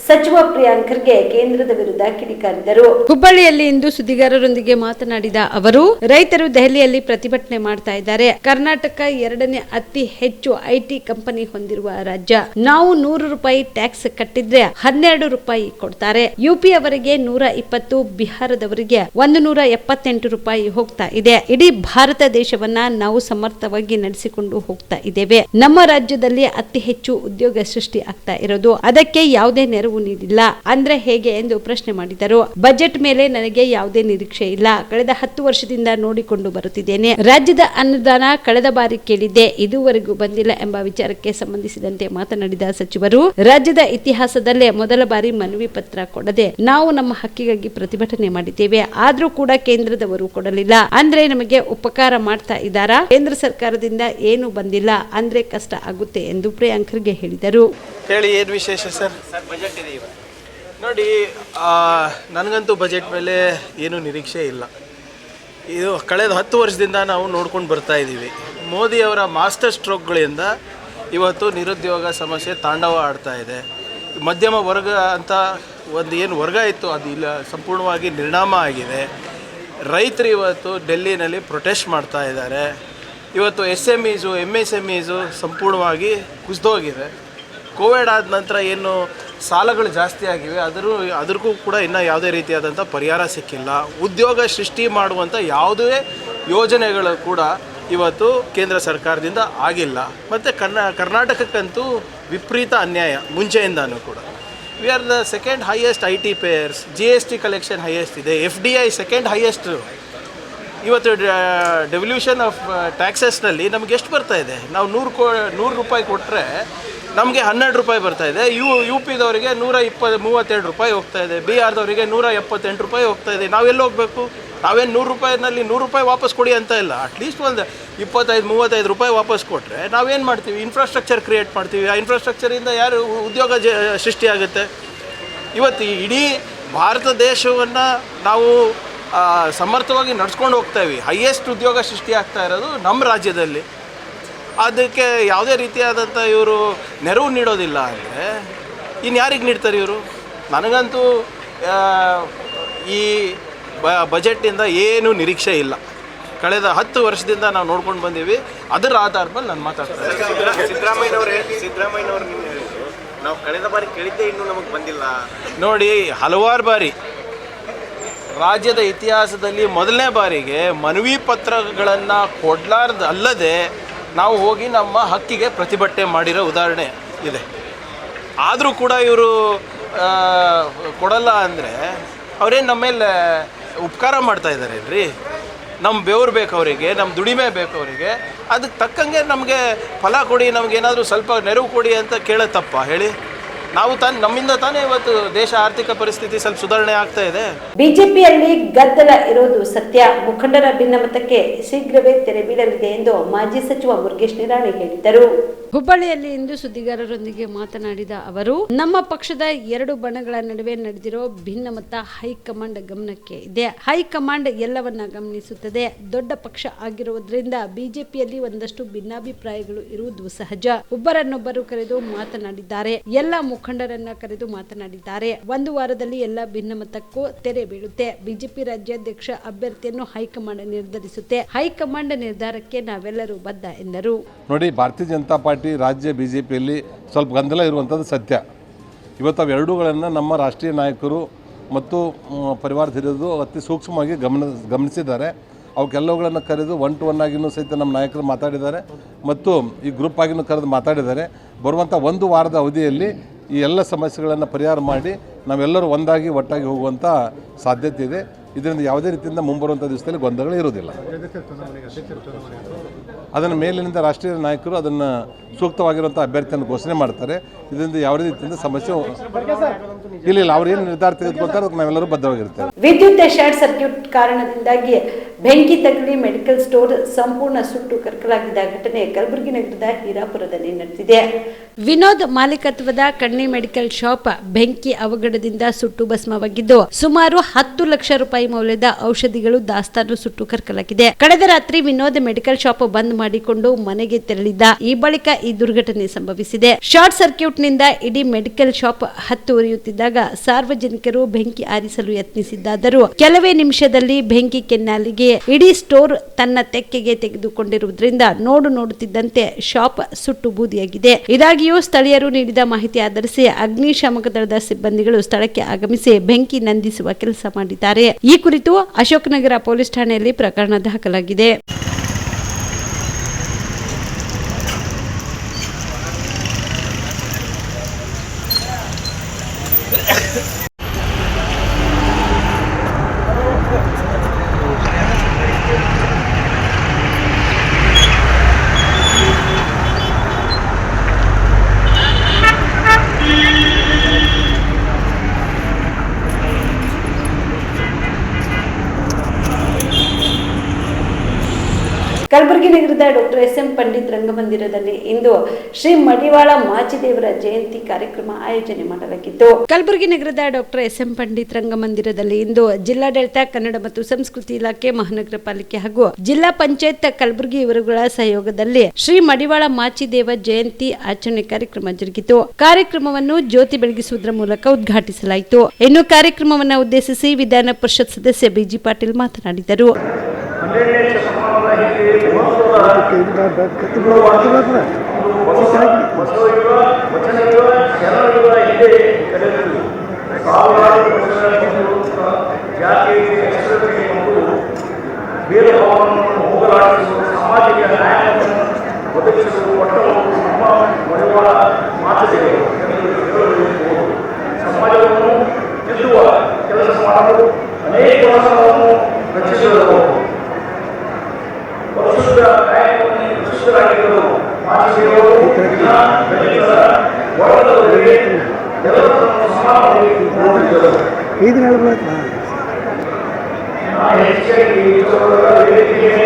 Speaker 1: ಸಚಿವ ಪ್ರಿಯಾಂಕ್ ಖರ್ಗೆ ಕೇಂದ್ರದ ವಿರುದ್ಧ ಕಿಡಿಕಾರಿದರು. ಹುಬ್ಬಳ್ಳಿಯಲ್ಲಿ ಇಂದು ಸುದ್ದಿಗಾರರೊಂದಿಗೆ ಮಾತನಾಡಿದ ಅವರು, ರೈತರು ದೆಹಲಿಯಲ್ಲಿ ಪ್ರತಿಭಟನೆ ಮಾಡ್ತಾ ಇದ್ದಾರೆ. ಕರ್ನಾಟಕ 2ನೇ ಅತಿ ಹೆಚ್ಚು ಐಟಿ ಕಂಪನಿ ಹೊಂದಿರುವ ರಾಜ್ಯ. ನಾವು 100 ರೂಪಾಯಿ ಟ್ಯಾಕ್ಸ್ ಕಟ್ಟಿದ್ರೆ 12 ರೂಪಾಯಿ ಕೊಡ್ತಾರೆ. ಯುಪಿ ಅವರಿಗೆ 120, ಬಿಹಾರದವರಿಗೆ 178 ರೂಪಾಯಿ ಹೋಗ್ತಾ ಇದೆ. ಇಡೀ ಭಾರತ ದೇಶವನ್ನ ನಾವು ಸಮರ್ಥವಾಗಿ ನಡೆಸಿಕೊಂಡು ಹೋಗ್ತಾ ಇದ್ದೇವೆ. ನಮ್ಮ ರಾಜ್ಯದಲ್ಲಿ ಅತಿ ಹೆಚ್ಚು ಉದ್ಯೋಗ ಸೃಷ್ಟಿ ಆಗ್ತಾ ಇರೋದು. ಅದಕ್ಕೆ ಯಾವುದೇ ನೆರವು ನೀಡಿಲ್ಲ ಅಂದ್ರೆ ಹೇಗೆ ಎಂದು ಪ್ರಶ್ನೆ ಮಾಡಿದರು. ಬಜೆಟ್ ಮೇಲೆ ನನಗೆ ಯಾವುದೇ ನಿರೀಕ್ಷೆ ಇಲ್ಲ. ಕಳೆದ 10 ವರ್ಷದಿಂದ ನೋಡಿಕೊಂಡು ಬರುತ್ತಿದ್ದೇನೆ. ರಾಜ್ಯದ ಅನುದಾನ ಕಳೆದ ಬಾರಿ ಕೇಳಿದ್ದೆ, ಇದುವರೆಗೂ ಬಂದಿಲ್ಲ ಎಂಬ ವಿಚಾರಕ್ಕೆ ಸಂಬಂಧಿಸಿದಂತೆ ಮಾತನಾಡಿದ ಸಚಿವರು, ರಾಜ್ಯದ ಇತಿಹಾಸದಲ್ಲೇ ಮೊದಲ ಬಾರಿ ಮನವಿ ಪತ್ರ ಕೊಡದೆ ನಾವು ನಮ್ಮ ಹಕ್ಕಿಗಾಗಿ ಪ್ರತಿಭಟನೆ ಮಾಡಿದ್ದೇವೆ. ಆದ್ರೂ ಕೂಡ ಕೇಂದ್ರದವರು ಕೊಡಲಿಲ್ಲ ಅಂದ್ರೆ ನಮಗೆ ಉಪಕಾರ ಮಾಡ್ತಾ ಇದ್ದಾರಾ? ಕೇಂದ್ರ ಸರ್ಕಾರದಿಂದ ಏನು ಬಂದಿಲ್ಲ ಅಂದ್ರೆ ಕಷ್ಟ ಆಗುತ್ತೆ ಎಂದು ಪ್ರಿಯಾಂಕ್ ಖರ್ಗೆ ಹೇಳಿದರು.
Speaker 11: ಹೇಳಿ, ಏನು ವಿಶೇಷ ಸರ್?
Speaker 4: ಬಜೆಟ್ ಇದೆ ಇವತ್ತು
Speaker 11: ನೋಡಿ, ನನಗಂತೂ ಬಜೆಟ್ ಮೇಲೆ ಏನೂ ನಿರೀಕ್ಷೆ ಇಲ್ಲ. ಇದು ಕಳೆದ 10 ವರ್ಷದಿಂದ ನಾವು ನೋಡ್ಕೊಂಡು ಬರ್ತಾ ಇದ್ದೀವಿ. ಮೋದಿಯವರ ಮಾಸ್ಟರ್ ಸ್ಟ್ರೋಕ್ಗಳಿಂದ ಇವತ್ತು ನಿರುದ್ಯೋಗ ಸಮಸ್ಯೆ ತಾಂಡವ ಆಡ್ತಾ ಇದೆ. ಮಧ್ಯಮ ವರ್ಗ ಅಂತ ಒಂದು ಏನು ವರ್ಗ ಇತ್ತು ಅದು ಇಲ್ಲ, ಸಂಪೂರ್ಣವಾಗಿ ನಿರ್ನಾಮ ಆಗಿದೆ. ರೈತರು ಇವತ್ತು ಡೆಲ್ಲಿನಲ್ಲಿ ಪ್ರೊಟೆಸ್ಟ್ ಮಾಡ್ತಾ ಇದ್ದಾರೆ. ಇವತ್ತು SMEಸು MSMEಸು ಸಂಪೂರ್ಣವಾಗಿ ಕುಸಿದೋಗಿದೆ. ಕೋವಿಡ್ ಆದ ನಂತರ ಏನು ಸಾಲಗಳು ಜಾಸ್ತಿ ಆಗಿವೆ, ಅದಕ್ಕೂ ಕೂಡ ಇನ್ನೂ ಯಾವುದೇ ರೀತಿಯಾದಂಥ ಪರಿಹಾರ ಸಿಕ್ಕಿಲ್ಲ. ಉದ್ಯೋಗ ಸೃಷ್ಟಿ ಮಾಡುವಂಥ ಯಾವುದೇ ಯೋಜನೆಗಳು ಕೂಡ ಇವತ್ತು ಕೇಂದ್ರ ಸರ್ಕಾರದಿಂದ ಆಗಿಲ್ಲ. ಮತ್ತು ಕರ್ನಾಟಕಕ್ಕಂತೂ ವಿಪರೀತ ಅನ್ಯಾಯ ಮುಂಚೆಯಿಂದನೂ ಕೂಡ. We are the second highest IT payers. GST collection highest ಇದೆ. FDI second highest. ಇವತ್ತು ಡೆವಲ್ಯೂಷನ್ ಆಫ್ ಟ್ಯಾಕ್ಸಸ್ನಲ್ಲಿ ನಮಗೆ ಎಷ್ಟು ಬರ್ತಾ ಇದೆ? ನಾವು 100 ರೂಪಾಯಿ ಕೊಟ್ಟರೆ ನಮಗೆ 12 ರೂಪಾಯಿ ಬರ್ತಾ ಇದೆ. UPದವರಿಗೆ 132 ರೂಪಾಯಿ ಹೋಗ್ತಾ ಇದೆ. ಬಿಹಾರದವರಿಗೆ 178 ರೂಪಾಯಿ ಹೋಗ್ತಾ ಇದೆ. ನಾವೆಲ್ಲಿ ಹೋಗಬೇಕು? ನಾವೇನು 100 ರೂಪಾಯಿನಲ್ಲಿ 100 ರೂಪಾಯಿ ವಾಪಸ್ ಕೊಡಿ ಅಂತ ಇಲ್ಲ. ಅಟ್ಲೀಸ್ಟ್ ಒಂದು 25-35 ರೂಪಾಯಿ ವಾಪಸ್ ಕೊಟ್ಟರೆ ನಾವೇನು ಮಾಡ್ತೀವಿ? ಇನ್ಫ್ರಾಸ್ಟ್ರಕ್ಚರ್ ಕ್ರಿಯೇಟ್ ಮಾಡ್ತೀವಿ. ಆ ಇನ್ಫ್ರಾಸ್ಟ್ರಕ್ಚರಿಂದ ಯಾರು ಉದ್ಯೋಗ ಸೃಷ್ಟಿಯಾಗುತ್ತೆ? ಇವತ್ತು ಇಡೀ ಭಾರತ ದೇಶವನ್ನು ನಾವು ಸಮರ್ಥವಾಗಿ ನಡ್ಸ್ಕೊಂಡು ಹೋಗ್ತಾಯಿವಿ. ಹೈಯೆಸ್ಟ್ ಉದ್ಯೋಗ ಸೃಷ್ಟಿ ಆಗ್ತಾ ಇರೋದು ನಮ್ಮ ರಾಜ್ಯದಲ್ಲಿ. ಅದಕ್ಕೆ ಯಾವುದೇ ರೀತಿಯಾದಂಥ ಇವರು ನೆರವು ನೀಡೋದಿಲ್ಲ ಅಂದರೆ ಇನ್ನು ಯಾರಿಗೆ ನೀಡ್ತಾರೆ ಇವರು? ನನಗಂತೂ ಈ ಬಜೆಟ್ಟಿಂದ ಏನೂ ನಿರೀಕ್ಷೆ ಇಲ್ಲ. ಕಳೆದ 10 ವರ್ಷದಿಂದ ನಾವು ನೋಡ್ಕೊಂಡು ಬಂದೀವಿ. ಅದರ ಆಧಾರದ ಮೇಲೆ ನಾನು ಮಾತಾಡ್ತೀನಿ.
Speaker 3: ಸಿದ್ದರಾಮಯ್ಯನವರು ನಿನ್ನೆ ಹೇಳಿದರು, ನಾವು ಕಳೆದ ಬಾರಿ ಕೇಳಿದ್ದೇ ಇನ್ನೂ ನಮಗೆ ಬಂದಿಲ್ಲ.
Speaker 11: ನೋಡಿ, ಹಲವಾರು ಬಾರಿ ರಾಜ್ಯದ ಇತಿಹಾಸದಲ್ಲಿ ಮೊದಲನೇ ಬಾರಿಗೆ ಮನವಿ ಪತ್ರಗಳನ್ನು ಅಲ್ಲದೆ ನಾವು ಹೋಗಿ ನಮ್ಮ ಹಕ್ಕಿಗೆ ಪ್ರತಿಭಟನೆ ಮಾಡಿರೋ ಉದಾಹರಣೆ ಇದೆ. ಆದರೂ ಕೂಡ ಇವರು ಕೊಡಲ್ಲ ಅಂದರೆ ಅವರೇನು ನಮ್ಮ ಮೇಲೆ ಉಪಕಾರ ಮಾಡ್ತಾ ಇದ್ದಾರೆ ರೀ. ನಮ್ಮ ಬೆವರು ಬೇಕು ಅವರಿಗೆ, ನಮ್ಮ ದುಡಿಮೆ ಬೇಕು ಅವರಿಗೆ, ಅದಕ್ಕೆ ತಕ್ಕಂಗೆ ನಮಗೆ ಫಲ ಕೊಡಿ, ನಮಗೇನಾದರೂ ಸ್ವಲ್ಪ ನೆರವು ಕೊಡಿ ಅಂತ ಕೇಳೋದು ತಪ್ಪ ಹೇಳಿ? ನಾವು ನಮ್ಮಿಂದ ತಾನೇ ಇವತ್ತು ದೇಶ ಆರ್ಥಿಕ ಪರಿಸ್ಥಿತಿ ಸ್ವಲ್ಪ ಸುಧಾರಣೆ ಆಗ್ತಾ ಇದೆ.
Speaker 1: ಬಿಜೆಪಿಯಲ್ಲಿ ಗದ್ದಲ ಇರೋದು ಸತ್ಯ. ಮುಖಂಡರ ಭಿನ್ನಮತಕ್ಕೆ ಶೀಘ್ರವೇ ತೆರೆ ಬೀಳಲಿದೆ ಎಂದು ಮಾಜಿ ಸಚಿವ ಮುರುಗೇಶ್ ನಿರಾಣಿ ಹೇಳಿದರು. ಹುಬ್ಬಳ್ಳಿಯಲ್ಲಿ ಇಂದು ಸುದ್ದಿಗಾರರೊಂದಿಗೆ ಮಾತನಾಡಿದ ಅವರು, ನಮ್ಮ ಪಕ್ಷದ ಎರಡು ಬಣಗಳ ನಡುವೆ ನಡೆದಿರೋ ಭಿನ್ನಮತ ಹೈಕಮಾಂಡ್ ಗಮನಕ್ಕೆ ಇದೆ. ಹೈಕಮಾಂಡ್ ಎಲ್ಲವನ್ನ ಗಮನಿಸುತ್ತದೆ. ದೊಡ್ಡ ಪಕ್ಷ ಆಗಿರುವುದರಿಂದ ಬಿಜೆಪಿಯಲ್ಲಿ ಒಂದಷ್ಟು ಭಿನ್ನಾಭಿಪ್ರಾಯಗಳು ಇರುವುದು ಸಹಜ. ಒಬ್ಬರನ್ನೊಬ್ಬರು ಕರೆದು ಮಾತನಾಡಿದ್ದಾರೆ. ಎಲ್ಲ ಮುಖಂಡರನ್ನ ಕರೆದು ಮಾತನಾಡಿದ್ದಾರೆ. ಒಂದು ವಾರದಲ್ಲಿ ಎಲ್ಲ ಭಿನ್ನಮತಕ್ಕೂ ತೆರೆ ಬೀಳುತ್ತೆ. ಬಿಜೆಪಿ ರಾಜ್ಯಾಧ್ಯಕ್ಷ ಅಭ್ಯರ್ಥಿಯನ್ನು ಹೈಕಮಾಂಡ್ ನಿರ್ಧರಿಸುತ್ತೆ. ಹೈಕಮಾಂಡ್ ನಿರ್ಧಾರಕ್ಕೆ ನಾವೆಲ್ಲರೂ ಬದ್ಧ ಎಂದರು.
Speaker 12: ನೋಡಿ, ಭಾರತೀಯ ಜನತಾ ಪಾರ್ಟಿ ರಾಜ್ಯ ಬಿಜೆಪಿಯಲ್ಲಿ ಸ್ವಲ್ಪ ಗೊಂದಲ ಇರುವಂಥದ್ದು ಸತ್ಯ. ಇವತ್ತು ಅವೆರಡುಗಳನ್ನು ನಮ್ಮ ರಾಷ್ಟ್ರೀಯ ನಾಯಕರು ಮತ್ತು ಪರಿವಾರ ಹಿರಿಯರು ಅತಿ ಸೂಕ್ಷ್ಮವಾಗಿ ಗಮನಿಸಿದ್ದಾರೆ. ಅವಕ್ಕೆಲ್ಲವುಗಳನ್ನು ಕರೆದು 1 to 1 ಆಗಿನೂ ಸಹಿತ ನಮ್ಮ ನಾಯಕರು ಮಾತಾಡಿದ್ದಾರೆ ಮತ್ತು ಈ ಗ್ರೂಪ್ ಆಗಿನೂ ಕರೆದು ಮಾತಾಡಿದ್ದಾರೆ. ಬರುವಂಥ ಒಂದು ವಾರದ ಅವಧಿಯಲ್ಲಿ ಈ ಎಲ್ಲ ಸಮಸ್ಯೆಗಳನ್ನು ಪರಿಹಾರ ಮಾಡಿ ನಾವೆಲ್ಲರೂ ಒಂದಾಗಿ ಒಟ್ಟಾಗಿ ಹೋಗುವಂಥ ಸಾಧ್ಯತೆ ಇದೆ. ಇದರಿಂದ ಯಾವುದೇ ರೀತಿಯಿಂದ ಮುಂಬರುವಂಥ ದಿವಸದಲ್ಲಿ ಗೊಂದಲಗಳು ಇರೋದಿಲ್ಲ. ಅದನ್ನು ಮೇಲಿನಿಂದ ರಾಷ್ಟ್ರೀಯ ನಾಯಕರು ಅದನ್ನು ಸೂಕ್ತವಾಗಿರುವಂಥ ಅಭ್ಯರ್ಥಿಯನ್ನು ಘೋಷಣೆ ಮಾಡ್ತಾರೆ. ಇದರಿಂದ ಯಾವುದೇ ರೀತಿಯಿಂದ ಸಮಸ್ಯೆ ಇಲ್ಲ. ಅವ್ರು ಏನು ನಿರ್ಧಾರ ತೆಗೆದುಕೊಳ್ತಾರೆ ಅದಕ್ಕೆ ನಾವೆಲ್ಲರೂ ಬದ್ಧವಾಗಿರ್ತೇವೆ.
Speaker 1: ವಿದ್ಯುತ್ ಶಾರ್ಟ್ ಸರ್ಕ್ಯೂಟ್ ಕಾರಣದಿಂದಾಗಿ ಬೆಂಕಿ ತಗುಲಿ ಮೆಡಿಕಲ್ ಸ್ಟೋರ್ ಸಂಪೂರ್ಣ ಸುಟ್ಟು ಕರಕಲಾಗಿದ್ದ ಘಟನೆ ಕಲಬುರಗಿ ನಗರದ ಹೀರಾಪುರದಲ್ಲಿ ನಡೆದಿದೆ. ವಿನೋದ್ ಮಾಲೀಕತ್ವದ ಕಣ್ಣಿ ಮೆಡಿಕಲ್ ಶಾಪ್ ಬೆಂಕಿ ಅವಘಡದಿಂದ ಸುಟ್ಟು ಭಸ್ಮವಾಗಿದ್ದು ಸುಮಾರು 10 ಲಕ್ಷ ರೂಪಾಯಿ ಮೌಲ್ಯದ ಔಷಧಿಗಳು ದಾಸ್ತಾನು ಸುಟ್ಟು ಕರಕಲಾಗಿದೆ. ಕಳೆದ ರಾತ್ರಿ ವಿನೋದ್ ಮೆಡಿಕಲ್ ಶಾಪ್ ಬಂದ್ ಮಾಡಿಕೊಂಡು ಮನೆಗೆ ತೆರಳಿದ್ದ. ಈ ಬಳಿಕ ಈ ದುರ್ಘಟನೆ ಸಂಭವಿಸಿದೆ. ಶಾರ್ಟ್ ಸರ್ಕ್ಯೂಟ್ ನಿಂದ ಇಡೀ ಮೆಡಿಕಲ್ ಶಾಪ್ ಹತ್ತು ಉರಿಯುತ್ತಿದ್ದಾಗ ಸಾರ್ವಜನಿಕರು ಬೆಂಕಿ ಆರಿಸಲು ಯತ್ನಿಸಿದ್ದಾದರೂ ಕೆಲವೇ ನಿಮಿಷದಲ್ಲಿ ಬೆಂಕಿ ಕೆನ್ನಾಲಿಗೆ ಇಡೀ ಸ್ಟೋರ್ ತನ್ನ ತೆಕ್ಕೆಗೆ ತೆಗೆದುಕೊಂಡಿರುವುದರಿಂದ ನೋಡುತ್ತಿದ್ದಂತೆ ಶಾಪ್ ಸುಟ್ಟು ಬೂದಿಯಾಗಿದೆ. ಇದಾಗಿಯೂ ಸ್ಥಳೀಯರು ನೀಡಿದ ಮಾಹಿತಿ ಆಧರಿಸಿ ಅಗ್ನಿಶಾಮಕ ದಳದ ಸಿಬ್ಬಂದಿಗಳು ಸ್ಥಳಕ್ಕೆ ಆಗಮಿಸಿ ಬೆಂಕಿ ನಂದಿಸುವ ಕೆಲಸ ಮಾಡಿದ್ದಾರೆ. ಈ ಕುರಿತು ಅಶೋಕನಗರ ಪೊಲೀಸ್ ಠಾಣೆಯಲ್ಲಿ ಪ್ರಕರಣ ದಾಖಲಾಗಿದೆ. ಕಲಬುರಗಿ ನಗರದ ಡಾಕ್ಟರ್ ಎಸ್.ಎಂ. ಪಂಡಿತ್ ರಂಗಮಂದಿರದಲ್ಲಿ ಇಂದು ಶ್ರೀ ಮಡಿವಾಳ ಮಾಚಿದೇವರ ಜಯಂತಿ ಕಾರ್ಯಕ್ರಮ ಆಯೋಜನೆ ಮಾಡಲಾಗಿತ್ತು. ಕಲಬುರಗಿ ನಗರದ ಡಾಕ್ಟರ್ ಎಸ್.ಎಂ. ಪಂಡಿತ್ ರಂಗಮಂದಿರದಲ್ಲಿ ಇಂದು ಜಿಲ್ಲಾಡಳಿತ, ಕನ್ನಡ ಮತ್ತು ಸಂಸ್ಕೃತಿ ಇಲಾಖೆ, ಮಹಾನಗರ ಪಾಲಿಕೆ ಹಾಗೂ ಜಿಲ್ಲಾ ಪಂಚಾಯತ್ ಕಲಬುರಗಿ ಇವರುಗಳ ಸಹಯೋಗದಲ್ಲಿ ಶ್ರೀ ಮಡಿವಾಳ ಮಾಚಿದೇವ ಜಯಂತಿ ಆಚರಣೆ ಕಾರ್ಯಕ್ರಮ ಜರುಗಿತು. ಕಾರ್ಯಕ್ರಮವನ್ನು ಜ್ಯೋತಿ ಬೆಳಗಿಸುವುದರ ಮೂಲಕ ಉದ್ಘಾಟಿಸಲಾಯಿತು. ಇನ್ನು ಕಾರ್ಯಕ್ರಮವನ್ನು ಉದ್ದೇಶಿಸಿ ವಿಧಾನ ಪರಿಷತ್ ಸದಸ್ಯ ಬಿಜಿ ಪಾಟೀಲ್ ಮಾತನಾಡಿದರು.
Speaker 13: ಸಮಾಜವನ್ನು ಗೆಲ್ಲುವ ಕೆಲಸ ಮಾಡಲು ಅನೇಕ ವರ್ಷಗಳನ್ನು ರಚಿಸಿದರು. ಪರಿಶುದ್ಧ ಕಾಯಕವನ್ನು ವಿಶುದ್ಧರಾಗಿದ್ದರು. ಮಾಚಿದೇವರು ವರ್ಗದವರಿಗೆ ಎಲ್ಲರನ್ನು ಸಮಾನವಾಗಿ ನೋಡಿದ್ದರು. ಹೆಚ್ಚಾಗಿ ವೇದಿಕೆ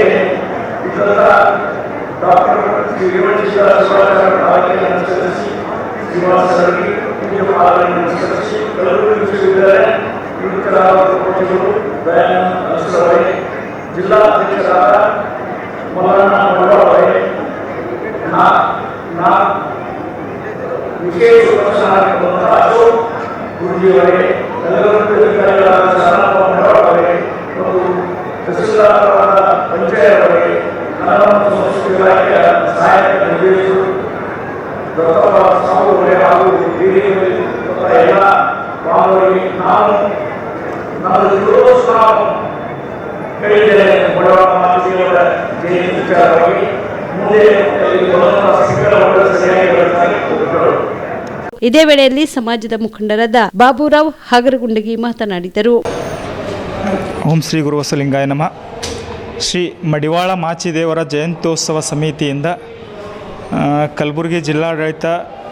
Speaker 13: ಡಾಕ್ಟರ್ ಶ್ರೀ ಅನುಸರಿಸಿ ಶ್ರೀನಿವಾಸರಿಗೆ ಅನುಸರಿಸಿ ಕಲಬುರಗಿ ವಿಶ್ವವಿದ್ಯಾಲಯ ಕೋಚಿಗಳು ದಯಾನಂದ ಅನುಸರವರೆ, ಜಿಲ್ಲಾಧ್ಯಕ್ಷರಾದ ಮೌಲಾನ ಮಡವಾಳವರೆ, ವಿಶೇಷ ಉಪಸ್ಥಾನರಾದ ಅಶೋಕ್ ಗುರುಜಿಯವರೇ, ಅಧಿಕಾರಿಗಳಾದ ಶರಣಪ್ಪ ಮಡವಾಳವರೆ ಮತ್ತು ತಹಸೀಲ್ದಾರರಾದ ಪಂಚಾಯತ್ ಕನ್ನಡ ಮತ್ತು ಸಂಸ್ಕೃತಿ ಇಲಾಖೆಯ ಸಹಾಯಕ ನಿರ್ದೇಶಕರು ದತ್ತಪ್ಪ ಸಾವು ಹಾಗೂ ಎಲ್ಲ ಬಾಂಧವರಿಗೆ ನಾನು ಹೇಳಿದ್ದೇನೆ. ಬಡವರ ಮಾತಿಯವರ ಜಯಂತಿ ವಿಚಾರವಾಗಿ ಮುಂದೆ
Speaker 1: ಇದೇ ವೇಳೆಯಲ್ಲಿ ಸಮಾಜದ ಮುಖಂಡರಾದ ಬಾಬುರಾವ್ ಹಾಗರಗುಂಡಗಿ ಮಾತನಾಡಿದರು.
Speaker 14: ಓಂ ಶ್ರೀ ಗುರು ಬಸವಲಿಂಗಾಯ ನಮಃ. ಶ್ರೀ ಮಡಿವಾಳ ಮಾಚಿದೇವರ ಜಯಂತ್ಯೋತ್ಸವ ಸಮಿತಿಯಿಂದ ಕಲಬುರಗಿ ಜಿಲ್ಲಾಡಳಿತ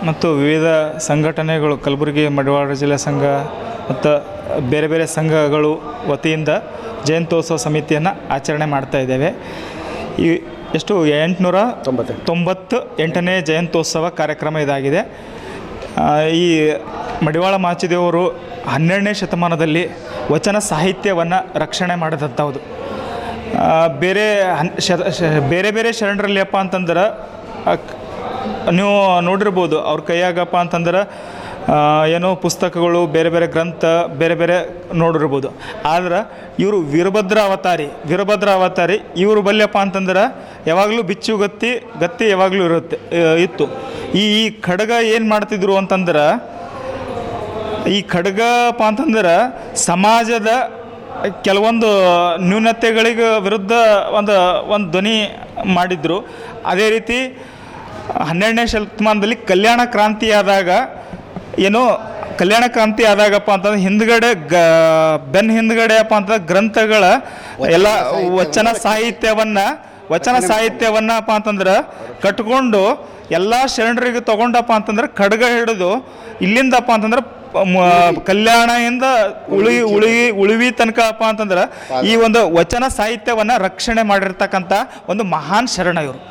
Speaker 14: ಮತ್ತು ವಿವಿಧ ಸಂಘಟನೆಗಳು, ಕಲಬುರಗಿ ಮಡಿವಾಳ ಜಿಲ್ಲಾ ಸಂಘ ಮತ್ತು ಬೇರೆ ಬೇರೆ ಸಂಘಗಳು ವತಿಯಿಂದ ಜಯಂತ್ಯೋತ್ಸವ ಸಮಿತಿಯನ್ನು ಆಚರಣೆ ಮಾಡ್ತಾ ಇದ್ದೇವೆ. ಈ ಎಷ್ಟು 898ನೇ ಜಯಂತ್ಯೋತ್ಸವ ಕಾರ್ಯಕ್ರಮ ಇದಾಗಿದೆ. ಈ ಮಡಿವಾಳ ಮಾಚಿದೇವರು 12ನೇ ಶತಮಾನದಲ್ಲಿ ವಚನ ಸಾಹಿತ್ಯವನ್ನು ರಕ್ಷಣೆ ಮಾಡಿದಂಥದ್ದು. ಬೇರೆ ಬೇರೆ ಶರಣರಲ್ಲಿ ಅಪ್ಪ ಅಂತಂದ್ರೆ ನೀವು ನೋಡಿರ್ಬೋದು, ಅವ್ರ ಕೈಯಾಗಪ್ಪ ಅಂತಂದ್ರೆ ಏನೋ ಪುಸ್ತಕಗಳು, ಬೇರೆ ಬೇರೆ ಗ್ರಂಥ, ಬೇರೆ ಬೇರೆ ನೋಡಿರ್ಬೋದು. ಆದ್ರೆ ಇವರು ವೀರಭದ್ರ ಅವತಾರಿ ಇವರು ಬಲ್ಯಪ್ಪ ಅಂತಂದ್ರೆ ಯಾವಾಗಲೂ ಬಿಚ್ಚು ಗತ್ತಿ ಯಾವಾಗಲೂ ಇತ್ತು. ಈ ಖಡ್ಗ ಏನು ಮಾಡ್ತಿದ್ರು ಅಂತಂದ್ರೆ, ಈ ಖಡ್ಗಪ್ಪ ಅಂತಂದ್ರೆ ಸಮಾಜದ ಕೆಲವೊಂದು ನ್ಯೂನತೆಗಳಿಗೆ ವಿರುದ್ಧ ಒಂದು ಧ್ವನಿ ಮಾಡಿದರು. ಅದೇ ರೀತಿ 12ನೇ ಶತಮಾನದಲ್ಲಿ ಕಲ್ಯಾಣ ಕ್ರಾಂತಿ ಆದಾಗಪ್ಪ ಅಂತಂದ್ರೆ ಹಿಂದ್ಗಡೆ ಹಿಂದ್ಗಡೆ ಅಪ್ಪ ಅಂತಂದ್ರೆ ಗ್ರಂಥಗಳ ಎಲ್ಲ ವಚನ ಸಾಹಿತ್ಯವನ್ನ ಅಪ್ಪ ಅಂತಂದ್ರೆ ಕಟ್ಕೊಂಡು ಎಲ್ಲ ಶರಣರಿಗೆ ತಗೊಂಡಪ್ಪ ಅಂತಂದ್ರೆ ಖಡ್ಗ ಹಿಡಿದು ಇಲ್ಲಿಂದಪ್ಪ ಅಂತಂದ್ರೆ ಕಲ್ಯಾಣದಿಂದ ಉಳಿವಿ ತನಕ ಅಪ್ಪ ಅಂತಂದ್ರೆ ಈ ಒಂದು ವಚನ ಸಾಹಿತ್ಯವನ್ನ ರಕ್ಷಣೆ ಮಾಡಿರ್ತಕ್ಕಂಥ ಒಂದು ಮಹಾನ್ ಶರಣ ಇವರು.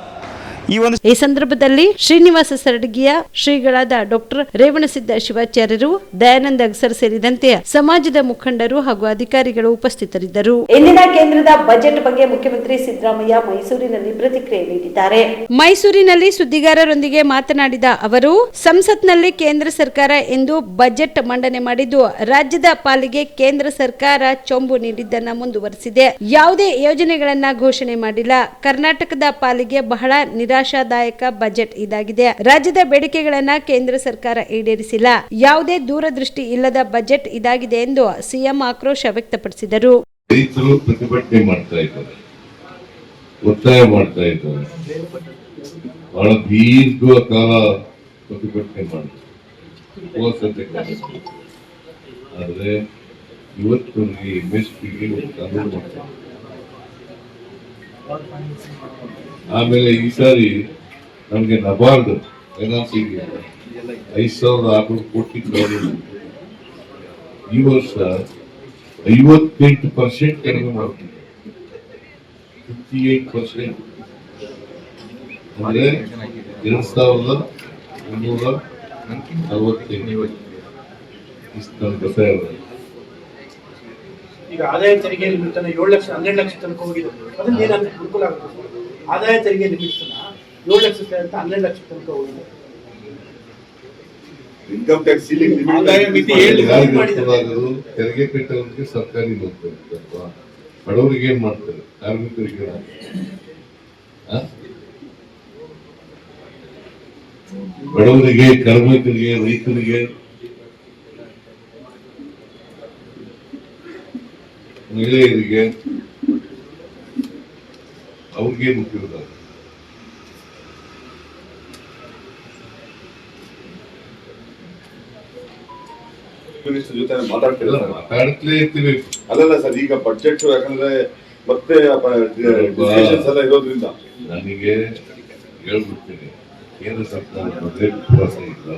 Speaker 14: ಈ ಸಂದರ್ಭದಲ್ಲಿ ಶ್ರೀನಿವಾಸ ಸರಡಗಿಯ ಶ್ರೀಗಳಾದ ಡಾಕ್ಟರ್ ರೇವಣಸಿದ್ದ ಶಿವಾಚಾರ್ಯರು, ದಯಾನಂದ ಅಗಸರ್ ಸೇರಿದಂತೆ ಸಮಾಜದ ಮುಖಂಡರು ಹಾಗೂ ಅಧಿಕಾರಿಗಳು ಉಪಸ್ಥಿತರಿದ್ದರು. ಇಂದಿನ ಕೇಂದ್ರದ ಬಜೆಟ್ ಬಗ್ಗೆ ಮುಖ್ಯಮಂತ್ರಿ ಸಿದ್ದರಾಮಯ್ಯ ಮೈಸೂರಿನಲ್ಲಿ ಪ್ರತಿಕ್ರಿಯೆ ನೀಡಿದ್ದಾರೆ. ಮೈಸೂರಿನಲ್ಲಿ ಸುದ್ದಿಗಾರರೊಂದಿಗೆ ಮಾತನಾಡಿದ ಅವರು, ಸಂಸತ್ನಲ್ಲಿ ಕೇಂದ್ರ ಸರ್ಕಾರ ಇಂದು ಬಜೆಟ್ ಮಂಡನೆ ಮಾಡಿದ್ದು ರಾಜ್ಯದ ಪಾಲಿಗೆ ಕೇಂದ್ರ ಸರ್ಕಾರ ಚೊಂಬು ನೀಡಿದ್ದನ್ನ ಮುಂದುವರೆಸಿದೆ. ಯಾವುದೇ ಯೋಜನೆಗಳನ್ನ ಘೋಷಣೆ ಮಾಡಿಲ್ಲ. ಕರ್ನಾಟಕದ ಪಾಲಿಗೆ ಬಹಳ ನಿರಾಶಾದಾಯಕ ಬಜೆಟ್ ಇದಾಗಿದೆ. ರಾಜ್ಯದ ಬೇಡಿಕೆಗಳನ್ನ ಕೇಂದ್ರ ಸರ್ಕಾರ ಈಡೇರಿಸಿಲ್ಲ. ಯಾವುದೇ ದೂರದೃಷ್ಟಿ ಇಲ್ಲದ ಬಜೆಟ್ ಇದಾಗಿದೆ ಎಂದು ಸಿಎಂ ಆಕ್ರೋಶ ವ್ಯಕ್ತಪಡಿಸಿದರು.
Speaker 15: ರೈತರು ಪ್ರತಿಭಟನೆ ಮಾಡ್ತಾ ಇದ್ದಾರೆ, ಒತ್ತಾಯ ಮಾಡ್ತಾ ಇದ್ದಾರೆ, ಬಹಳ ದೀರ್ಘ ಕಾಲ ಪ್ರತಿಭಟನೆ ಮಾಡಿದ್ದಾರೆ. ಆದ್ರೆ ಇವತ್ತು MSPಗೆ ಕಾನೂನು ಮಾಡ್ತಾರೆ. ಆಮೇಲೆ ಈ ಸಾರಿ ನಮಗೆ ನಬಾರ್ಡ್ ಫೈನಾನ್ಸಿಂಗ್ 5,600 ಕೋಟಿ ಈ ವರ್ಷ 58% ಕಡಿಮೆ ಮಾಡ್ತೀವಿ. 58% ಅಂದ್ರೆ 2,348 ಇಷ್ಟು ಗೊತ್ತಾಗ.
Speaker 16: ಈಗ ಆದಾಯ ತೆರಿಗೆ ಲಿಮಿಟ್ 7 ಲಕ್ಷ 12 ಲಕ್ಷ ತನಕ ಹೋಗಿದೆ. ಅದನ್ನ ಏನಾಗುತ್ತೆ ಅನುಕೂಲ ಆಗುತ್ತೆ. ಆದಾಯ ತೆರಿಗೆ ಲಿಮಿಟ್ 7 ಲಕ್ಷ ಅಂತ 12 ಲಕ್ಷ ತನಕ ಹೋಗಿದೆ.
Speaker 15: ಇನ್ಕಮ್ ಟ್ಯಾಕ್ಸ್ ತೆರಿಗೆ ಕಟ್ಟೋರಿಗೆ ಸರ್ಕಾರಿ ನೌಕರಿ, ಬಡವರಿಗೆ ಏನ್ ಮಾಡ್ತಾರೆ, ಕಾರ್ಮಿಕರಿಗೆ ಬಡವರಿಗೆ, ಕಾರ್ಮಿಕರಿಗೆ, ರೈತರಿಗೆ, ಮಹಿಳೆಯರಿಗೆ ಅವ್ರಿಗೆ ಮುಖ್ಯವಾದ
Speaker 17: ಜೊತೆ
Speaker 15: ಮಾತಾಡ್ತಲೇ ಇರ್ತೀವಿ.
Speaker 17: ಅಲ್ಲಲ್ಲ ಸರ್, ಈಗ ಬಜೆಟ್ ಯಾಕಂದ್ರೆ ಮತ್ತೆ ಇರೋದ್ರಿಂದ
Speaker 15: ನನಗೆ ಹೇಳ್ಬಿಡ್ತೀನಿ, ಕೇಂದ್ರ ಸರ್ಕಾರ ಬಜೆಟ್ ವಿಶ್ವಾಸ ಇಲ್ಲ,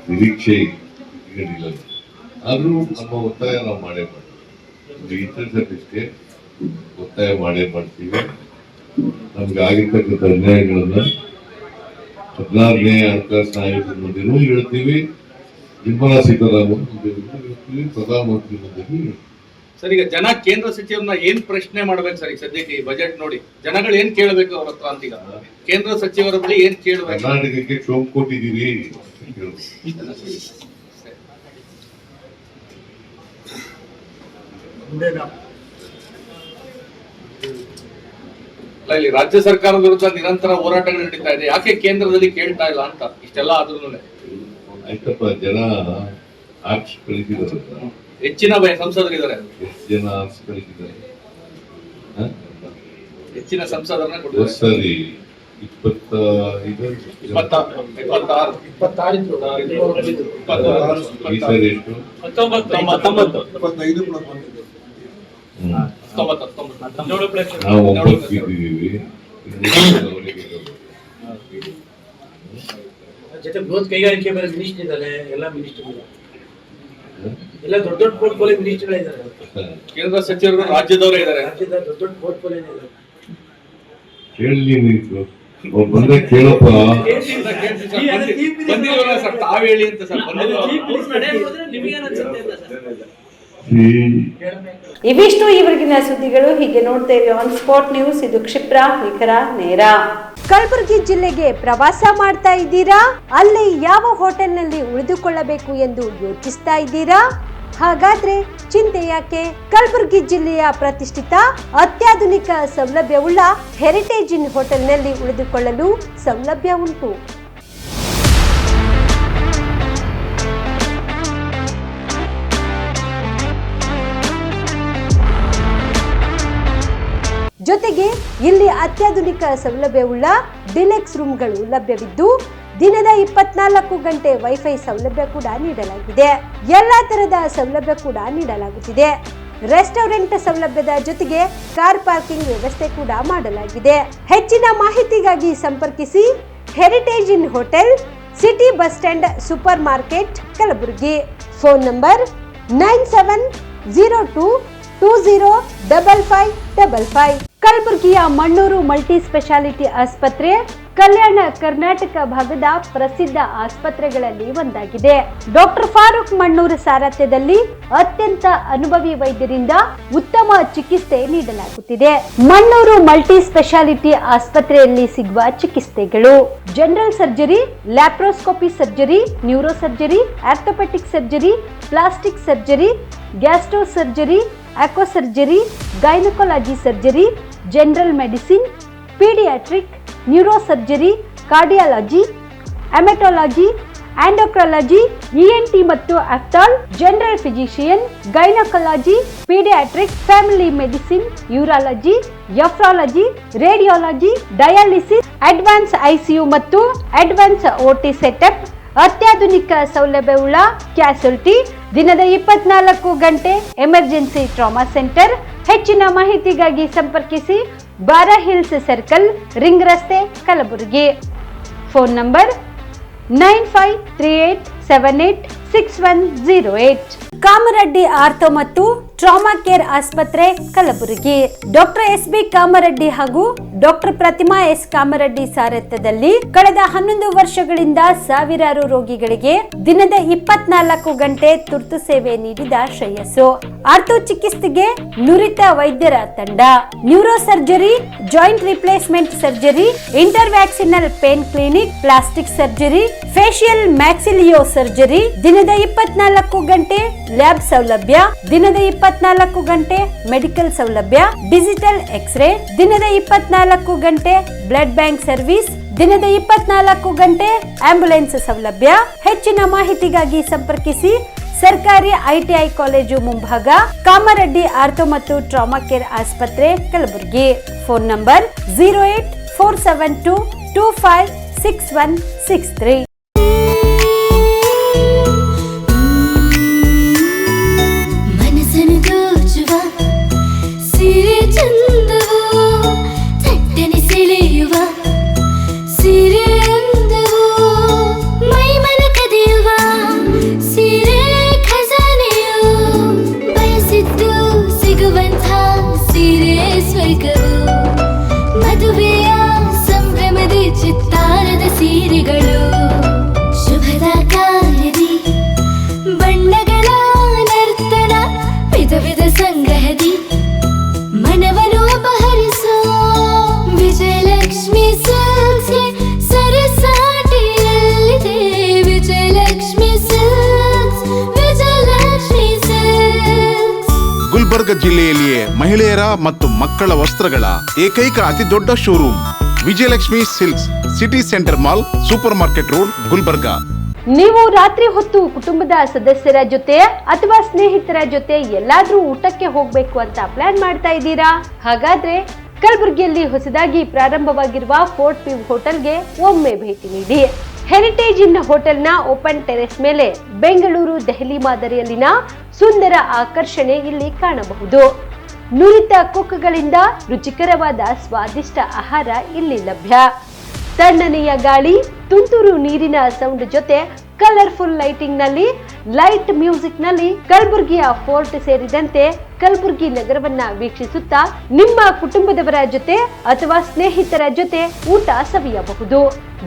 Speaker 15: ನಿರೀಕ್ಷೆ ಈಗೇನಿಲ್ಲ. ಆದ್ರೂ ನಮ್ಮ ಒತ್ತಾಯ ನಾವು ಮಾಡೇ ಮಾಡ್ತೀವಿ. ಇಷ್ಟೇ ಒತ್ತಾಯ ಮಾಡೇ ಮಾಡ್ತೀವಿ. ನಮ್ಗೆ ಆಗಿರ್ತಕ್ಕಂಥ ಅನ್ಯಾಯಗಳನ್ನ 14ನೇ ಹಣಕಾಸಿನ ಆಯೋಗದ ಮುಂದೆನೂ ಹೇಳ್ತೀವಿ, ನಿರ್ಮಲಾ ಸೀತಾರಾಮನ್ ಮುಂದೆ ಹೇಳ್ತೀವಿ, ಪ್ರಧಾನಮಂತ್ರಿ ಮುಂದೆ.
Speaker 18: ಸರ್, ಈಗ ಜನ ಕೇಂದ್ರ ಸಚಿವರನ್ನ ಏನ್ ಪ್ರಶ್ನೆ ಮಾಡ್ಬೇಕು ಸರ್? ಈಗ ಸದ್ಯಕ್ಕೆ ಈ ಬಜೆಟ್ ನೋಡಿ ಜನಗಳು ಏನ್ ಕೇಳಬೇಕು ಅವ್ರ ಹತ್ರ ಅಂತ? ಈಗ ಕೇಂದ್ರ ಸಚಿವರ ಬಳಿ ಏನ್ ಕೇಳಬೇಕು?
Speaker 15: ಕರ್ನಾಟಕಕ್ಕೆ ಚೋಮ್ ಕೊಟ್ಟಿದ್ದೀರಿ.
Speaker 18: ಇಲ್ಲಿ ರಾಜ್ಯ ಸರ್ಕಾರದ ವಿರುದ್ಧ ನಿರಂತರ ಹೋರಾಟಗಳು ನಡೀತಾ ಇದೆ. ಯಾಕೆ ಕೇಂದ್ರದಲ್ಲಿ ಕೇಳ್ತಾ ಇಲ್ಲ ಅಂತ ಇಷ್ಟೆಲ್ಲ ಆದ್ರೂ?
Speaker 15: ಆಯ್ತಪ್ಪ, ಜನ ಆರ್ಟ್ಸ್ ಕಳಿಸಿದಾರೆ,
Speaker 18: ಹೆಚ್ಚಿನ ಸಂಸದರಿದ್ದಾರೆ,
Speaker 15: ಎಷ್ಟು ಜನ ಆರ್ಟ್ಸ್ ಕಳಿಸಿದ್ದಾರೆ?
Speaker 18: ಹೆಚ್ಚಿನ ಸಂಸದರನ್ನ ಕೊಟ್ಟಿದ್ದಾರೆ.
Speaker 15: ಸರಿ,
Speaker 18: 26
Speaker 15: ಈ ಸರಿ ಎಷ್ಟು?
Speaker 18: 19
Speaker 15: ನಾವು 9 ಇದ್ದೀವಿ.
Speaker 16: ಜೊತೆ ಬೃಹತ್ ಕೈಗಾರಿಕೆ ಬೇರೆ ಮಿನಿಸ್ಟರ್ ಇದ್ದಾರೆ, ಎಲ್ಲ ಮಿನಿಸ್ಟರ್ ಎಲ್ಲ ದೊಡ್ಡ ದೊಡ್ಡ ಪೋರ್ಟ್ಫೋಲಿಯೋ ಮಿನಿಸ್ಟರ್ಗಳಿದ್ದಾರೆ.
Speaker 18: ಕೇಂದ್ರ ಸಚಿವರು ರಾಜ್ಯದವರೇ ಇದ್ದಾರೆ,
Speaker 16: ರಾಜ್ಯದ ದೊಡ್ಡ ದೊಡ್ಡ ಪೋರ್ಟ್ಫೋಲಿಯೋ ಇದೆ.
Speaker 15: ಕೇಳಿ ನೀವು ಬಂದ್ರೆ ಕೇಳಪ್ಪ.
Speaker 18: ಬಂದಿಲ್ಲ ಸರ್, ತಾವ್ ಹೇಳಿ ಅಂತ ಸರ್.
Speaker 1: ಇವಿಷ್ಟು ಈವರೆಗಿನ ಸುದ್ದಿಗಳು. ಹೀಗೆ ನೋಡ್ತಾ ಇರಿ ಆನ್ ಸ್ಪಾಟ್ ನ್ಯೂಸ್. ಇದು ಕ್ಷಿಪ್ರ, ನಿಖರ, ನೇರ. ಕಲಬುರಗಿ ಜಿಲ್ಲೆಗೆ ಪ್ರವಾಸ ಮಾಡ್ತಾ ಇದ್ದೀರಾ? ಅಲ್ಲಿ ಯಾವ ಹೋಟೆಲ್ನಲ್ಲಿ ಉಳಿದುಕೊಳ್ಳಬೇಕು ಎಂದು ಯೋಚಿಸ್ತಾ ಇದ್ದೀರಾ? ಹಾಗಾದ್ರೆ ಚಿಂತೆ ಯಾಕೆ? ಕಲಬುರಗಿ ಜಿಲ್ಲೆಯ ಪ್ರತಿಷ್ಠಿತ ಅತ್ಯಾಧುನಿಕ ಸೌಲಭ್ಯವುಳ್ಳ ಹೆರಿಟೇಜ್ ಇನ್ ಹೋಟೆಲ್ನಲ್ಲಿ ಉಳಿದುಕೊಳ್ಳಲು ಸೌಲಭ್ಯ ಉಂಟು. ಜೊತೆಗೆ ಇಲ್ಲಿ ಅತ್ಯಾಧುನಿಕ ಸೌಲಭ್ಯವುಳ್ಳ ಡಿಲೆಕ್ಸ್ ರೂಮ್ಗಳು ಲಭ್ಯವಿದ್ದು ದಿನದ 24 ಗಂಟೆ ವೈಫೈ ಸೌಲಭ್ಯ ಕೂಡ ನೀಡಲಾಗಿದೆ. ಎಲ್ಲಾ ತರಹದ ಸೌಲಭ್ಯ ಕೂಡ ನೀಡಲಾಗುತ್ತಿದೆ. ರೆಸ್ಟೋರೆಂಟ್ ಸೌಲಭ್ಯದ ಜೊತೆಗೆ ಕಾರ್ ಪಾರ್ಕಿಂಗ್ ವ್ಯವಸ್ಥೆ ಕೂಡ ಮಾಡಲಾಗಿದೆ. ಹೆಚ್ಚಿನ ಮಾಹಿತಿಗಾಗಿ ಸಂಪರ್ಕಿಸಿ heritage inn hotel, city bus stand, super market, Kalaburagi. Phone number 9702205555. ಕಲಬುರಗಿಯ ಮಣ್ಣೂರು ಮಲ್ಟಿ ಸ್ಪೆಷಾಲಿಟಿ ಆಸ್ಪತ್ರೆ ಕಲ್ಯಾಣ ಕರ್ನಾಟಕ ಭಾಗದ ಪ್ರಸಿದ್ಧ ಆಸ್ಪತ್ರೆಗಳಲ್ಲಿ ಒಂದಾಗಿದೆ. ಡಾಕ್ಟರ್ ಫಾರೂಕ್ ಮಣ್ಣೂರು ಸಾರಥ್ಯದಲ್ಲಿ ಅತ್ಯಂತ ಅನುಭವಿ ವೈದ್ಯರಿಂದ ಉತ್ತಮ ಚಿಕಿತ್ಸೆ ನೀಡಲಾಗುತ್ತಿದೆ. ಮಣ್ಣೂರು ಮಲ್ಟಿ ಸ್ಪೆಷಾಲಿಟಿ ಆಸ್ಪತ್ರೆಯಲ್ಲಿ ಸಿಗುವ ಚಿಕಿತ್ಸೆಗಳು: general surgery, laparoscopy surgery, neuro surgery, orthopaedic surgery, plastic surgery, gastro surgery, aqua surgery, gynaecology surgery, general medicine, paediatric, neuro surgery, cardiology, haematology, endocrinology, ENT ಮತ್ತು ophthal, general physician, gynaecology, paediatric, family medicine, urology, nephrology, radiology, dialysis, advance ICU ಮತ್ತು advance OT setup, ಅತ್ಯಾಧುನಿಕ ಸೌಲಭ್ಯವುಳ್ಳ ಕ್ಯಾಸುಲಿಟಿ, ದಿನದ 24 ಗಂಟೆ emergency trauma centre. ಹೆಚ್ಚಿನ ಮಾಹಿತಿಗಾಗಿ ಸಂಪರ್ಕಿಸಿ ಬಾರಾ hills circle, ring ರಸ್ತೆ, Kalaburagi. Phone number 9538786108. Kamareddy ortho ಮತ್ತು ಟ್ರಾಮಾ ಕೇರ್ ಆಸ್ಪತ್ರೆ, ಕಲಬುರಗಿ. Doctor S B. ಕಾಮರೆಡ್ಡಿ ಹಾಗೂ ಡಾಕ್ಟರ್ ಪ್ರತಿಮಾ ಎಸ್. ಕಾಮರೆಡ್ಡಿ ಸಾರಥ್ಯದಲ್ಲಿ ಕಳೆದ 11 ವರ್ಷಗಳಿಂದ ಸಾವಿರಾರು ರೋಗಿಗಳಿಗೆ ದಿನದ 24 ಗಂಟೆ ತುರ್ತು ಸೇವೆ ನೀಡಿದ ಶ್ರೇಯಸ್ಸು. ಆರ್ಥೋ ಚಿಕಿತ್ಸೆಗೆ ನುರಿತ ವೈದ್ಯರ ತಂಡ. Neuro surgery, joint replacement surgery, interventional pain clinic, plastic surgery, facial maxillo surgery, ದಿನದ 24 ಗಂಟೆ ಲ್ಯಾಬ್ ಸೌಲಭ್ಯ, ದಿನದ 24 ಗಂಟೆ ಮೆಡಿಕಲ್ ಸೌಲಭ್ಯ, ಡಿಜಿಟಲ್ ಎಕ್ಸ್ರೇ, ದಿನದ 24 ಗಂಟೆ ಬ್ಲಡ್ ಬ್ಯಾಂಕ್ ಸರ್ವಿಸ್, ದಿನದ 24 ಗಂಟೆ ಆಂಬ್ಯುಲೆನ್ಸ್ ಸೌಲಭ್ಯ. ಹೆಚ್ಚಿನ ಮಾಹಿತಿಗಾಗಿ ಸಂಪರ್ಕಿಸಿ ಸರ್ಕಾರಿ ಐಟಿಐ ಕಾಲೇಜು ಮುಂಭಾಗ, ಕಾಮರೆಡ್ಡಿ ಆರ್ಥೋ ಮತ್ತು ಟ್ರಾಮಾ ಕೇರ್ ಆಸ್ಪತ್ರೆ, ಕಲಬುರಗಿ. Phone number 08472256163.
Speaker 19: ಮದುವೆಯ ಸಂಭ್ರಮದ ಚಿತ್ತಾರದ ಸೀರೆಗಳು, ಶುಭದ ಕಾರ್ಯದಿ ಬಣ್ಣಗಳ ನರ್ತನ, ವಿಧ ವಿಧ ಸಂಗ್ರಹದಿ ಮನವನ್ನು ಅಪಹರಿಸೋ ವಿಜಯಲಕ್ಷ್ಮಿ ಸಿಲ್ಕ್ಸ್ ಸರಸಾಟಿಯಲ್ಲಿದೆ. Vijayalakshmi silks, Vijayalakshmi silks.
Speaker 20: ಗುಲ್ಬರ್ಗ ಜಿಲ್ಲೆಯಲ್ಲಿಯೇ ಮಹಿಳೆಯರ ಮತ್ತು ಮಕ್ಕಳ ವಸ್ತ್ರಗಳ ಏಕೈಕ ಅತಿ ದೊಡ್ಡ showroom Vijayalakshmi silks, city centre mall, super market road, Gulbarga.
Speaker 1: ನೀವು ರಾತ್ರಿ ಹೊತ್ತು ಕುಟುಂಬದ ಸದಸ್ಯರ ಜೊತೆ ಅಥವಾ ಸ್ನೇಹಿತರ ಜೊತೆ ಎಲ್ಲಾದ್ರೂ ಊಟಕ್ಕೆ ಹೋಗ್ಬೇಕು ಅಂತ ಪ್ಲಾನ್ ಮಾಡ್ತಾ ಇದ್ದೀರಾ? ಹಾಗಾದ್ರೆ ಕಲಬುರಗಿಯಲ್ಲಿ ಹೊಸದಾಗಿ ಪ್ರಾರಂಭವಾಗಿರುವ ಫೋರ್ಟ್ ವ್ಯೂ ಹೋಟೆಲ್ಗೆ ಒಮ್ಮೆ ಭೇಟಿ ನೀಡಿ. ಹೆರಿಟೇಜ್ ಇನ್ ಹೋಟೆಲ್ನ ಓಪನ್ ಟೆರೆಸ್ ಮೇಲೆ ಬೆಂಗಳೂರು ದೆಹಲಿ ಮಾದರಿಯಲ್ಲಿನ ಸುಂದರ ಆಕರ್ಷಣೆ ಇಲ್ಲಿ ಕಾಣಬಹುದು. ನುರಿತ ಕುಕ್ಗಳಿಂದ ರುಚಿಕರವಾದ ಸ್ವಾದಿಷ್ಟ ಆಹಾರ ಇಲ್ಲಿ ಲಭ್ಯ. ತಣ್ಣನೆಯ ಗಾಳಿ, ತುಂತುರು ನೀರಿನ ಸೌಂಡ್ ಜೊತೆ ಕಲರ್ಫುಲ್ ಲೈಟಿಂಗ್ ನಲ್ಲಿ, ಲೈಟ್ ಮ್ಯೂಸಿಕ್ ನಲ್ಲಿ ಕಲಬುರಗಿಯ ಫೋರ್ಟ್ ಸೇರಿದಂತೆ ಕಲಬುರಗಿ ನಗರವನ್ನ ವೀಕ್ಷಿಸುತ್ತಾ ನಿಮ್ಮ ಕುಟುಂಬದವರ ಜೊತೆ ಅಥವಾ ಸ್ನೇಹಿತರ ಜೊತೆ ಊಟ ಸವಿಯಬಹುದು.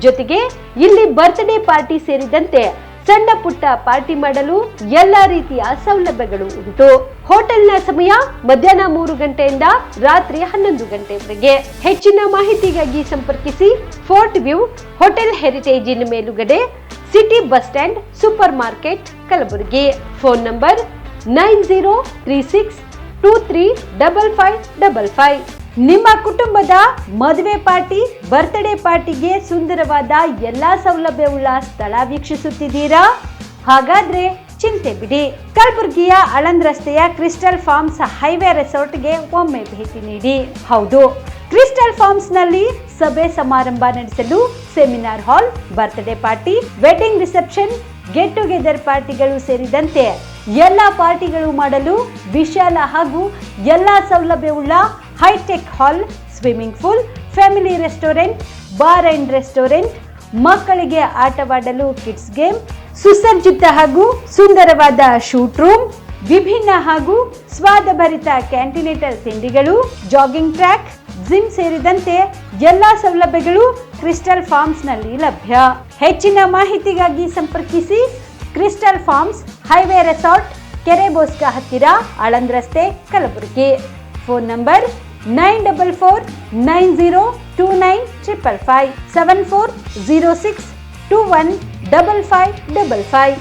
Speaker 1: ಜೊತೆಗೆ ಇಲ್ಲಿ ಬರ್ತ್ಡೇ ಪಾರ್ಟಿ ಸೇರಿದಂತೆ ಸಣ್ಣ ಪುಟ್ಟ ಪಾರ್ಟಿ ಮಾಡಲು ಎಲ್ಲಾ ರೀತಿಯ ಸೌಲಭ್ಯಗಳು ಉಂಟು. ಹೋಟೆಲ್ನ ಸಮಯ ಮಧ್ಯಾಹ್ನ 3 ಗಂಟೆಯಿಂದ ರಾತ್ರಿ 11 ಗಂಟೆವರೆಗೆ. ಹೆಚ್ಚಿನ ಮಾಹಿತಿಗಾಗಿ ಸಂಪರ್ಕಿಸಿ ಫೋರ್ಟ್ ವ್ಯೂ ಹೋಟೆಲ್, ಹೆರಿಟೇಜ್ ಇನ್ ಮೇಲುಗಡೆ, city bus stand, super market, Kalaburagi. Phone number 9036235555. ನಿಮ್ಮ ಕುಟುಂಬದ ಮದುವೆ ಪಾರ್ಟಿ, ಬರ್ತ್ಡೇ ಪಾರ್ಟಿಗೆ ಸುಂದರವಾದ ಎಲ್ಲಾ ಸೌಲಭ್ಯವುಳ್ಳ ಸ್ಥಳ ವೀಕ್ಷಿಸುತ್ತಿದ್ದೀರಾ? ಹಾಗಾದ್ರೆ ಚಿಂತೆ ಬಿಡಿ. ಕಲಬುರಗಿಯ ಆಳಂದ್ ರಸ್ತೆಯ ಕ್ರಿಸ್ಟಲ್ ಫಾರ್ಮ್ಸ್ ಹೈವೇ ರೆಸಾರ್ಟ್ಗೆ ಒಮ್ಮೆ ಭೇಟಿ ನೀಡಿ. ಹೌದು, ಕ್ರಿಸ್ಟಲ್ ಫಾರ್ಮ್ಸ್ ನಲ್ಲಿ ಸಭೆ ಸಮಾರಂಭ ನಡೆಸಲು seminar hall, birthday party, wedding reception, get together ಪಾರ್ಟಿಗಳು ಸೇರಿದಂತೆ ಎಲ್ಲ ಪಾರ್ಟಿಗಳು ಮಾಡಲು ವಿಶಾಲ ಹಾಗೂ ಎಲ್ಲ ಸೌಲಭ್ಯವುಳ್ಳ hi tech hall, swimming pool, family restaurant, bar and restaurant, ಮಕ್ಕಳಿಗೆ ಆಟವಾಡಲು ಕಿಡ್ಸ್ ಗೇಮ್, ಸುಸಜ್ಜಿತ ಹಾಗೂ ಸುಂದರವಾದ ಶೂಟ್ ರೂಮ್, ವಿಭಿನ್ನ ಹಾಗೂ ಸ್ವಾದಭರಿತ ಕ್ಯಾಂಟಿನೇಟರ್ ತಿಂಡಿಗಳು, ಜಾಗಿಂಗ್ ಟ್ರ್ಯಾಕ್, ಜಿಮ್ ಸೇರಿದಂತೆ ಎಲ್ಲಾ ಸೌಲಭ್ಯಗಳು ಕ್ರಿಸ್ಟಲ್ ಫಾರ್ಮ್ಸ್ ನಲ್ಲಿ ಲಭ್ಯ. ಹೆಚ್ಚಿನ ಮಾಹಿತಿಗಾಗಿ ಸಂಪರ್ಕಿಸಿ ಕ್ರಿಸ್ಟಲ್ ಫಾರ್ಮ್ಸ್ ಹೈವೇ ರೆಸಾರ್ಟ್, ಕೆರೆ ಬೋಸ್ಕ ಹತ್ತಿರ, ಆಳಂದ್ ರಸ್ತೆ, ಕಲಬುರಗಿ. Phone number 9490295555 7406215555.